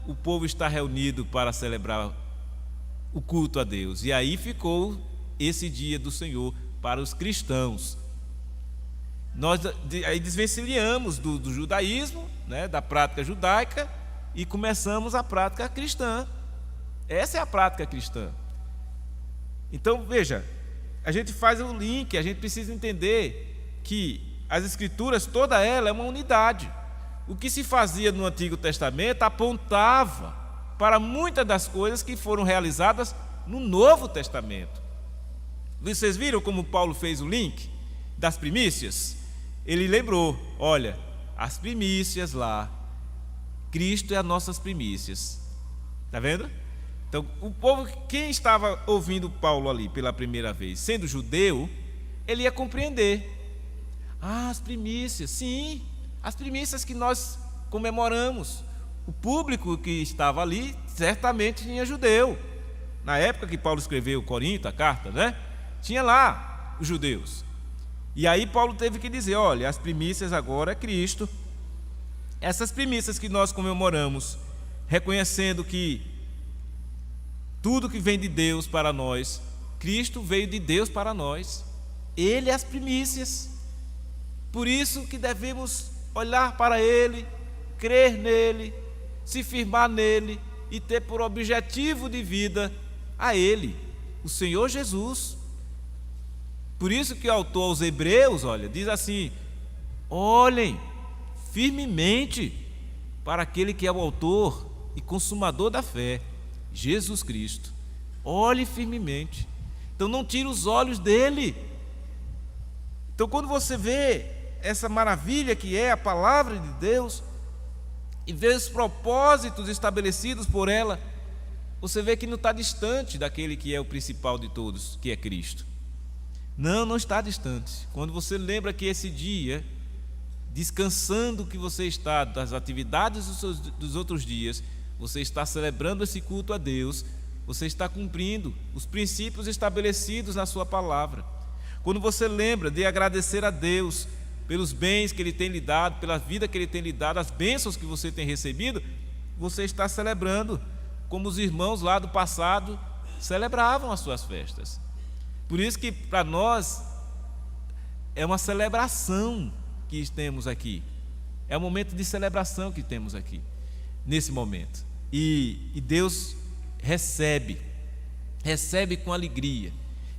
o povo está reunido para celebrar o culto a Deus. E aí ficou esse dia do Senhor para os cristãos. Nós aí desvencilhamos do judaísmo, né, da prática judaica, e começamos a prática cristã. Essa é a prática cristã. Então, veja, a gente faz o link, a gente precisa entender que as Escrituras, toda ela é uma unidade. O que se fazia no Antigo Testamento apontava para muitas das coisas que foram realizadas no Novo Testamento. Vocês viram como Paulo fez o link das primícias? Ele lembrou, olha, as primícias lá, Cristo é as nossas primícias. Está vendo? Então, o povo, quem estava ouvindo Paulo ali pela primeira vez, sendo judeu, ele ia compreender. As primícias, sim, as primícias que nós comemoramos. O público que estava ali certamente tinha judeu. Na época que Paulo escreveu Corinto, a carta, né? Tinha lá os judeus. E aí Paulo teve que dizer, olha, as primícias agora é Cristo. Essas primícias que nós comemoramos, reconhecendo que tudo que vem de Deus para nós, Cristo veio de Deus para nós, Ele é as primícias. Por isso que devemos olhar para Ele, crer nele, se firmar nele e ter por objetivo de vida a Ele, o Senhor Jesus. Por isso que o autor aos Hebreus, diz assim: olhem firmemente para aquele que é o autor e consumador da fé, Jesus Cristo. Olhe firmemente. Então não tire os olhos dele. Então quando você vê essa maravilha que é a palavra de Deus e vê os propósitos estabelecidos por ela, você vê que não está distante daquele que é o principal de todos, que é Cristo. Não está distante. Quando você lembra que esse dia, descansando que você está das atividades dos outros dias, você está celebrando esse culto a Deus, você está cumprindo os princípios estabelecidos na sua palavra. Quando você lembra de agradecer a Deus pelos bens que Ele tem lhe dado, pela vida que Ele tem lhe dado, as bênçãos que você tem recebido, você está celebrando como os irmãos lá do passado celebravam as suas festas. Por isso que para nós é uma celebração que temos aqui. É um momento de celebração que temos aqui, nesse momento. E Deus recebe com alegria.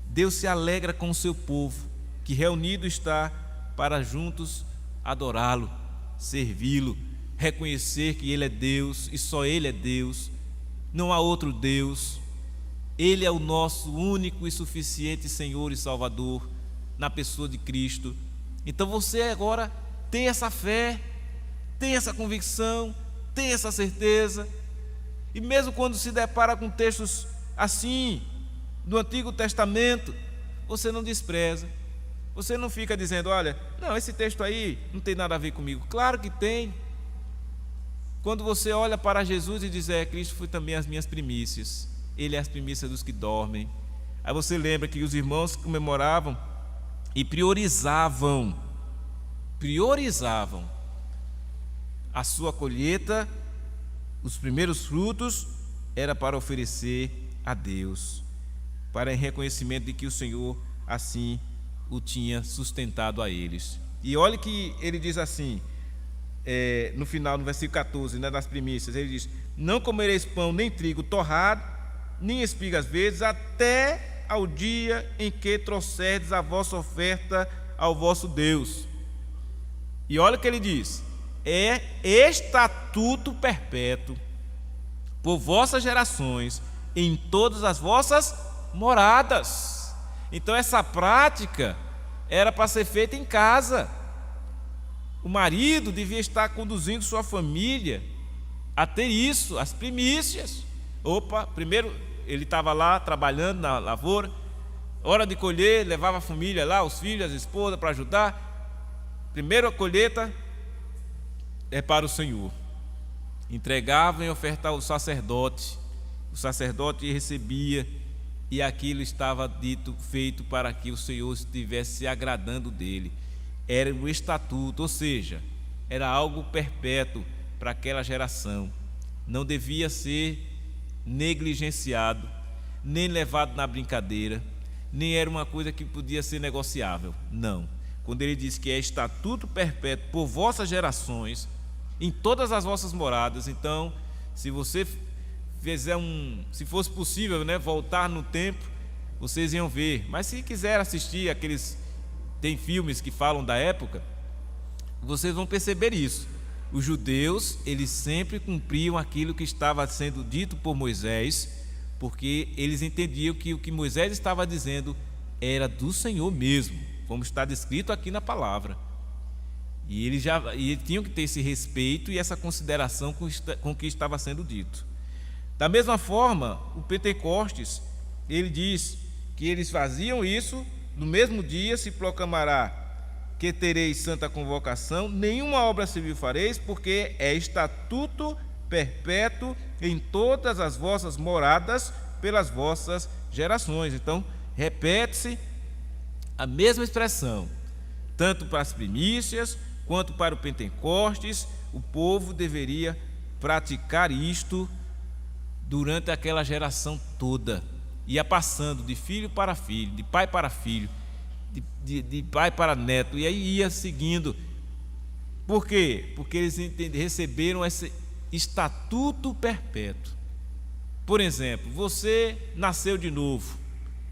Deus se alegra com o seu povo, que reunido está para juntos adorá-lo, servi-lo, reconhecer que Ele é Deus e só Ele é Deus, não há outro Deus. Ele é o nosso único e suficiente Senhor e Salvador, na pessoa de Cristo. Então você agora tem essa fé, tem essa convicção, tem essa certeza, e mesmo quando se depara com textos assim, do Antigo Testamento, você não despreza, você não fica dizendo: olha, não, esse texto aí não tem nada a ver comigo. Claro que tem. Quando você olha para Jesus e diz: Cristo foi também as minhas primícias, Ele é as primícias dos que dormem. Aí você lembra que os irmãos comemoravam e priorizavam a sua colheita, os primeiros frutos, era para oferecer a Deus, para reconhecimento de que o Senhor assim o tinha sustentado a eles. E olha que ele diz assim, no final, no versículo 14, das primícias, ele diz: não comereis pão nem trigo torrado, nem espigas verdes, até ao dia em que trouxerdes a vossa oferta ao vosso Deus. E olha o que ele diz: é estatuto perpétuo por vossas gerações em todas as vossas moradas. Então essa prática era para ser feita em casa. O marido devia estar conduzindo sua família a ter isso, as primícias. Primeiro ele estava lá trabalhando na lavoura, hora de colher, levava a família lá, os filhos, a esposa, para ajudar. Primeiro a colheita é para o Senhor. Entregavam e ofertavam ao sacerdote. O sacerdote recebia, e aquilo estava feito para que o Senhor estivesse se agradando dele. Era o estatuto, ou seja, era algo perpétuo para aquela geração. Não devia ser negligenciado, nem levado na brincadeira, nem era uma coisa que podia ser negociável. Não. Quando ele diz que é estatuto perpétuo por vossas gerações, em todas as vossas moradas, então, se você se fosse possível, voltar no tempo, vocês iam ver. Mas se quiser assistir tem filmes que falam da época, vocês vão perceber isso. Os judeus, eles sempre cumpriam aquilo que estava sendo dito por Moisés, porque eles entendiam que o que Moisés estava dizendo era do Senhor mesmo, como está descrito aqui na palavra. E eles tinham que ter esse respeito e essa consideração com o que estava sendo dito. Da mesma forma, o Pentecostes, ele diz que eles faziam isso. No mesmo dia se proclamará que tereis santa convocação, nenhuma obra civil fareis, porque é estatuto perpétuo em todas as vossas moradas pelas vossas gerações. Então, repete-se a mesma expressão, tanto para as primícias, quanto para o Pentecostes, o povo deveria praticar isto durante aquela geração toda. Ia passando de filho para filho, de pai para filho, de pai para neto, e aí ia seguindo. Por quê? Porque eles receberam esse estatuto perpétuo. Por exemplo, você nasceu de novo,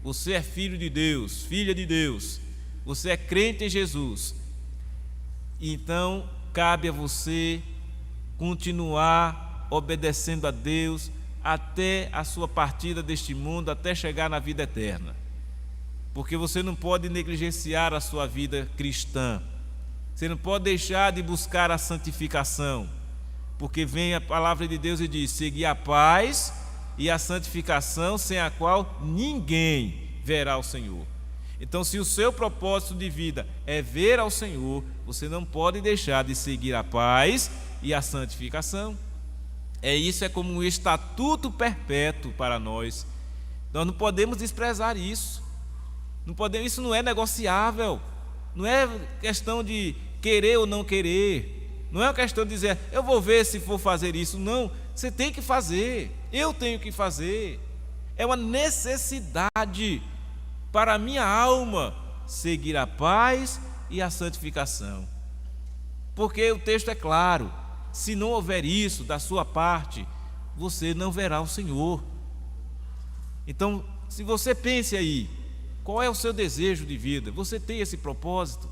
você é filho de Deus, filha de Deus, você é crente em Jesus. Então, cabe a você continuar obedecendo a Deus até a sua partida deste mundo, até chegar na vida eterna. Porque você não pode negligenciar a sua vida cristã. Você não pode deixar de buscar a santificação. Porque vem a palavra de Deus e diz: segui a paz e a santificação, sem a qual ninguém verá o Senhor. Então, se o seu propósito de vida é ver ao Senhor, você não pode deixar de seguir a paz e a santificação. Isso é como um estatuto perpétuo para nós. Nós não podemos desprezar isso. Isso não é negociável. Não é questão de querer ou não querer. Não é uma questão de dizer, eu vou ver se for fazer isso. Não, você tem que fazer. Eu tenho que fazer. É uma necessidade para a minha alma seguir a paz e a santificação. Porque o texto é claro: se não houver isso da sua parte, você não verá o Senhor. Então, se você pense aí, qual é o seu desejo de vida? Você tem esse propósito?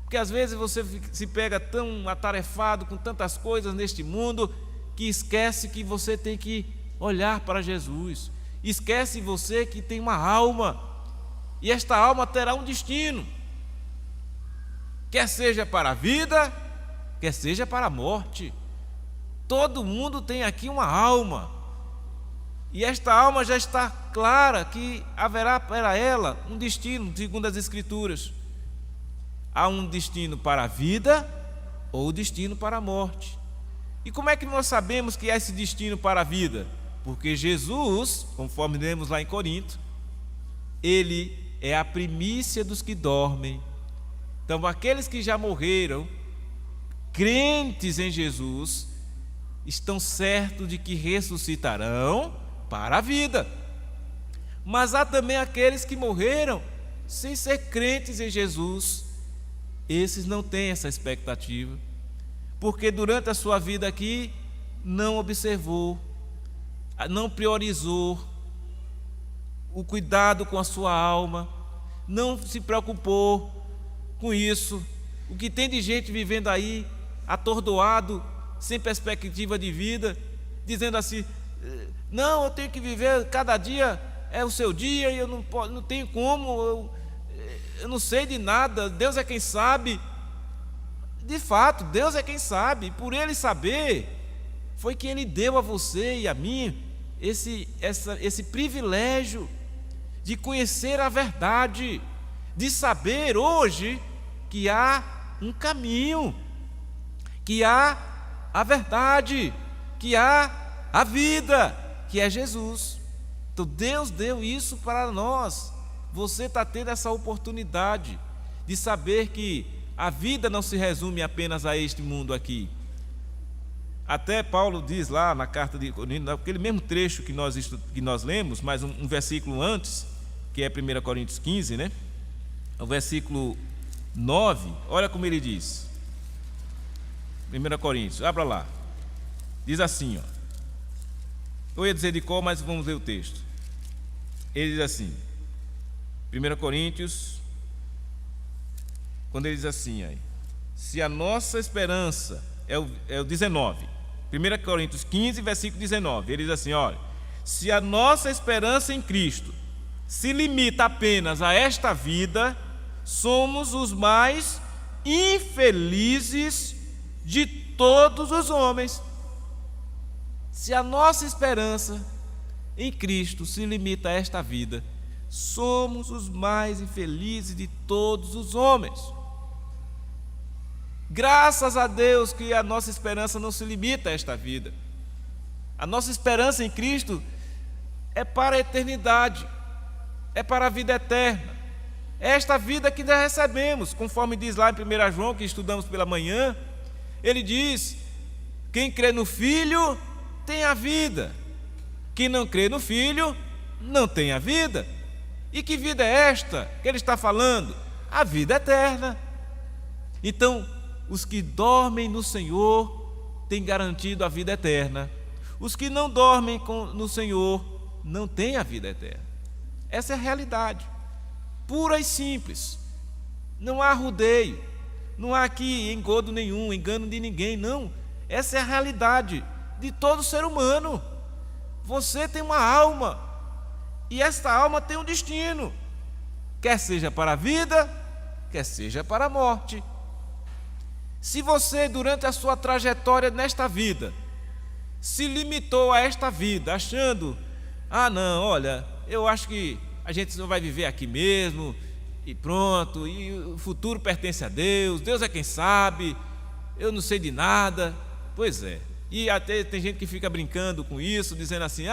Porque às vezes você se pega tão atarefado com tantas coisas neste mundo que esquece que você tem que olhar para Jesus. Esquece você que tem uma alma, e esta alma terá um destino, quer seja para a vida, quer seja para a morte. Todo mundo tem aqui uma alma, e esta alma já está clara que haverá para ela um destino, segundo as Escrituras. Há um destino para a vida ou destino para a morte. E como é que nós sabemos que há esse destino para a vida? Porque Jesus, conforme lemos lá em Corinto, Ele é a primícia dos que dormem. Então, aqueles que já morreram, crentes em Jesus, estão certos de que ressuscitarão para a vida. Mas há também aqueles que morreram sem ser crentes em Jesus. Esses não têm essa expectativa, porque durante a sua vida aqui não observou, não priorizou o cuidado com a sua alma, não se preocupou com isso. O que tem de gente vivendo aí atordoado, sem perspectiva de vida, dizendo assim: não, eu tenho que viver, cada dia é o seu dia e eu não tenho como, eu não sei de nada, Deus é quem sabe. De fato, Deus é quem sabe. Por Ele saber, foi que Ele deu a você e a mim esse privilégio de conhecer a verdade, de saber hoje que há um caminho, que há a verdade, que há a vida, que é Jesus. Então Deus deu isso para nós. Você está tendo essa oportunidade de saber que a vida não se resume apenas a este mundo aqui. Até Paulo diz lá na carta de Coríntios, aquele mesmo trecho que nós lemos, mas um versículo antes, que é 1 Coríntios 15, né? O versículo 9, olha como ele diz. 1 Coríntios, abra lá. Diz assim, ó. Eu ia dizer de cor, mas vamos ler o texto. Ele diz assim, 1 Coríntios, quando ele diz assim, aí, se a nossa esperança é o 19, 1 Coríntios 15, versículo 19, ele diz assim, olha, se a nossa esperança em Cristo se limita apenas a esta vida, somos os mais infelizes de todos os homens. Se a nossa esperança em Cristo se limita a esta vida, somos os mais infelizes de todos os homens. Graças a Deus que a nossa esperança não se limita a esta vida. A nossa esperança em Cristo é para a eternidade, é para a vida eterna. É esta vida que nós recebemos, conforme diz lá em 1 João, que estudamos pela manhã. Ele diz Quem crê no Filho tem a vida. Quem não crê no Filho não tem a vida. E que vida é esta que ele está falando? A vida eterna. Então, os que dormem no Senhor têm garantido a vida eterna. Os que não dormem no Senhor não têm a vida eterna. Essa é a realidade, pura e simples. Não há rodeio, não há aqui engodo nenhum, engano de ninguém, não. Essa é a realidade de todo ser humano. Você tem uma alma, e esta alma tem um destino, quer seja para a vida, quer seja para a morte. Se você, durante a sua trajetória nesta vida, se limitou a esta vida, achando, não, olha, eu acho que a gente só vai viver aqui mesmo, e pronto, e o futuro pertence a Deus, Deus é quem sabe, eu não sei de nada. Pois é, e até tem gente que fica brincando com isso, dizendo assim,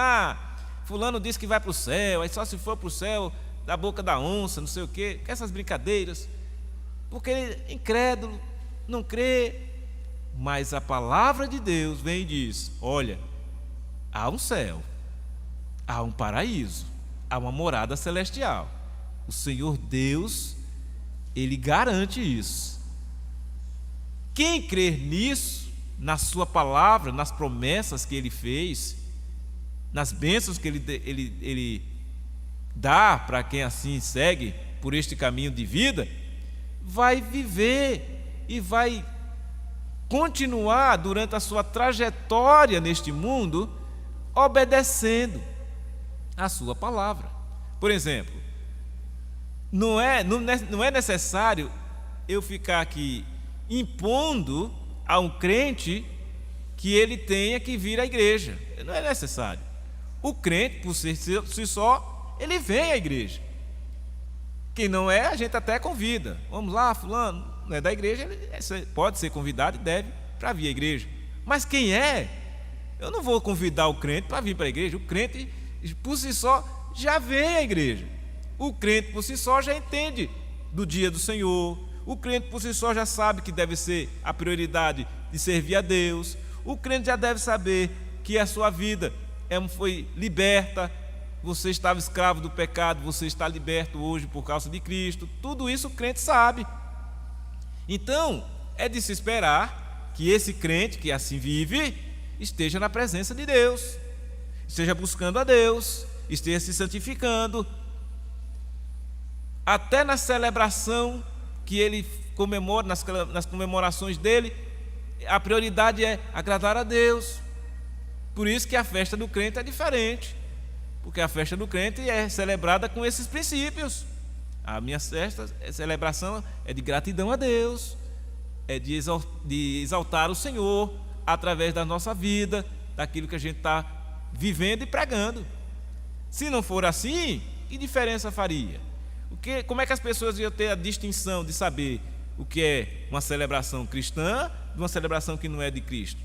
fulano disse que vai para o céu, aí só se for para o céu da boca da onça, não sei o quê, essas brincadeiras, porque ele é incrédulo, não crê. Mas a palavra de Deus vem e diz, olha, há um céu, há um paraíso, há uma morada celestial. O Senhor Deus, Ele garante isso. Quem crer nisso, na sua palavra, nas promessas que Ele fez, nas bênçãos que Ele dá para quem assim segue por este caminho de vida, vai viver e vai continuar durante a sua trajetória neste mundo obedecendo a sua palavra. Por exemplo, não é necessário eu ficar aqui impondo a um crente que ele tenha que vir à igreja. Não é necessário. O crente, por si só, ele vem à igreja. Quem não é, a gente até convida. Vamos lá, fulano, não é da igreja, ele pode ser convidado e deve para vir à igreja. Mas quem é? Eu não vou convidar o crente para vir para a igreja. O crente, por si só, já vem à igreja. O crente, por si só, já entende do dia do Senhor. O crente, por si só, já sabe que deve ser a prioridade de servir a Deus. O crente já deve saber que a sua vida foi liberta. Você estava escravo do pecado, você está liberto hoje por causa de Cristo. Tudo isso o crente sabe. Então, é de se esperar que esse crente que assim vive esteja na presença de Deus, esteja buscando a Deus, esteja se santificando. Até na celebração que ele comemora, nas comemorações dele, a prioridade é agradar a Deus. Por isso que a festa do crente é diferente, porque a festa do crente é celebrada com esses princípios. A minha celebração é de gratidão a Deus, é de exaltar o Senhor através da nossa vida, daquilo que a gente está vivendo e pregando. Se não for assim, que diferença faria? Como é que as pessoas iam ter a distinção de saber o que é uma celebração cristã de uma celebração que não é de Cristo?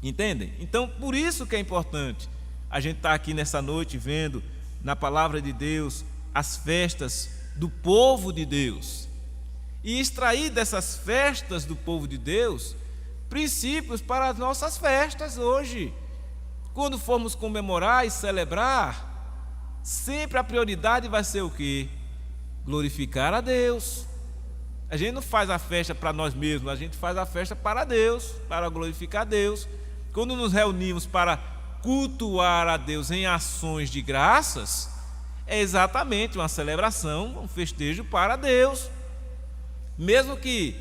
Entendem? Então, por isso que é importante a gente estar aqui nessa noite vendo na palavra de Deus as festas do povo de Deus e extrair dessas festas do povo de Deus princípios para as nossas festas hoje. Quando formos comemorar e celebrar, sempre a prioridade vai ser o quê? Glorificar a Deus. A gente não faz a festa para nós mesmos, a gente faz a festa para Deus, para glorificar a Deus. Quando nos reunimos para cultuar a Deus em ações de graças, é exatamente uma celebração, um festejo para Deus. Mesmo que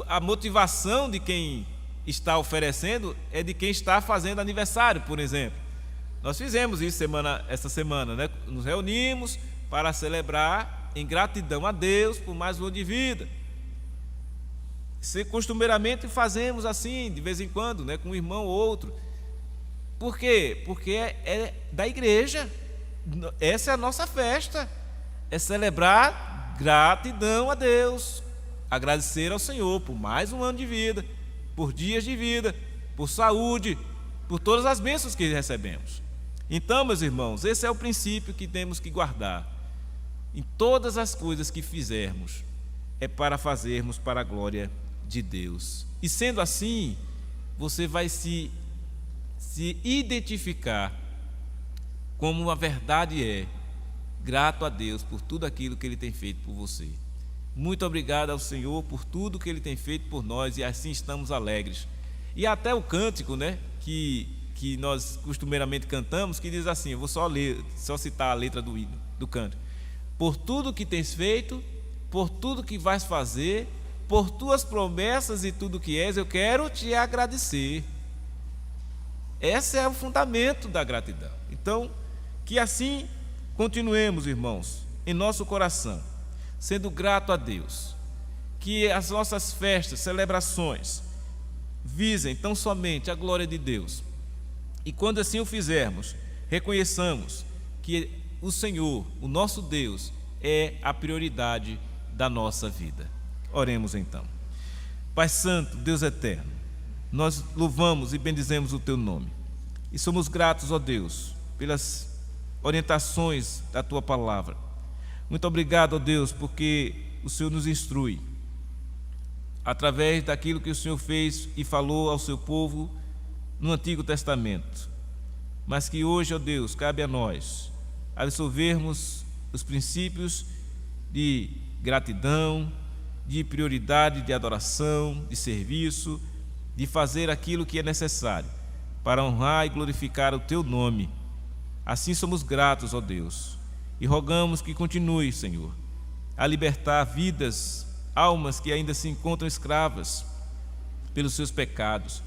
a motivação de quem está oferecendo é de quem está fazendo aniversário, por exemplo. Nós fizemos isso essa semana, né? Nos reunimos para celebrar em gratidão a Deus por mais um ano de vida. Costumeiramente fazemos assim, de vez em quando, né? Com um irmão ou outro. Por quê? Porque é da igreja. Essa é a nossa festa. É celebrar gratidão a Deus, agradecer ao Senhor por mais um ano de vida, por dias de vida, por saúde, por todas as bênçãos que recebemos. Então, meus irmãos, esse é o princípio que temos que guardar. Em todas as coisas que fizermos, é para fazermos para a glória de Deus. E sendo assim, você vai se identificar como a verdade é, grato a Deus por tudo aquilo que Ele tem feito por você. Muito obrigado ao Senhor por tudo que Ele tem feito por nós, e assim estamos alegres. E até o cântico, né, que nós costumeiramente cantamos, que diz assim, eu vou só citar a letra do canto: por tudo que tens feito, por tudo que vais fazer, por tuas promessas e tudo que és, eu quero te agradecer. Esse é o fundamento da gratidão. Então, que assim continuemos, irmãos, em nosso coração, sendo grato a Deus, que as nossas festas, celebrações visem tão somente a glória de Deus, e quando assim o fizermos, reconheçamos que o Senhor, o nosso Deus, é a prioridade da nossa vida. Oremos então. Pai Santo, Deus eterno, nós louvamos e bendizemos o Teu nome, e somos gratos, ó Deus, pelas orientações da Tua palavra. Muito obrigado, ó Deus, porque o Senhor nos instrui através daquilo que o Senhor fez e falou ao seu povo no Antigo Testamento, mas que hoje, ó Deus, cabe a nós absorvermos os princípios de gratidão, de prioridade, de adoração, de serviço, de fazer aquilo que é necessário para honrar e glorificar o Teu nome. Assim somos gratos, ó Deus, e rogamos que continue, Senhor, a libertar vidas, almas que ainda se encontram escravas pelos seus pecados,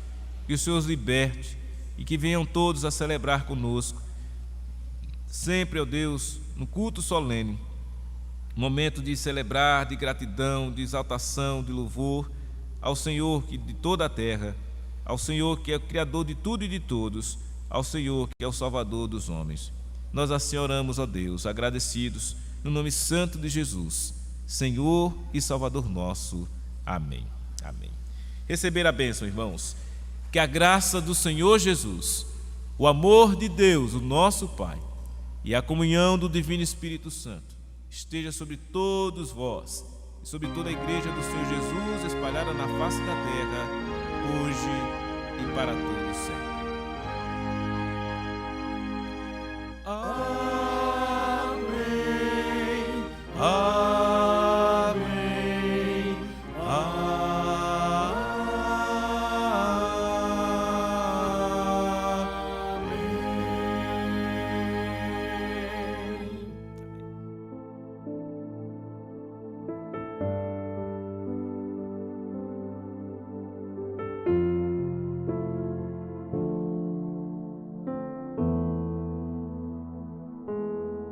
que o Senhor os liberte e que venham todos a celebrar conosco, sempre, ó Deus, no culto solene, momento de celebrar, de gratidão, de exaltação, de louvor ao Senhor de toda a terra, ao Senhor que é o Criador de tudo e de todos, ao Senhor que é o Salvador dos homens. Nós assim oramos, ó Deus, agradecidos, no nome santo de Jesus, Senhor e Salvador nosso. Amém. Amém. Receber a bênção, irmãos. Que a graça do Senhor Jesus, o amor de Deus, o nosso Pai, e a comunhão do Divino Espírito Santo esteja sobre todos vós e sobre toda a igreja do Senhor Jesus espalhada na face da terra, hoje e para todos sempre.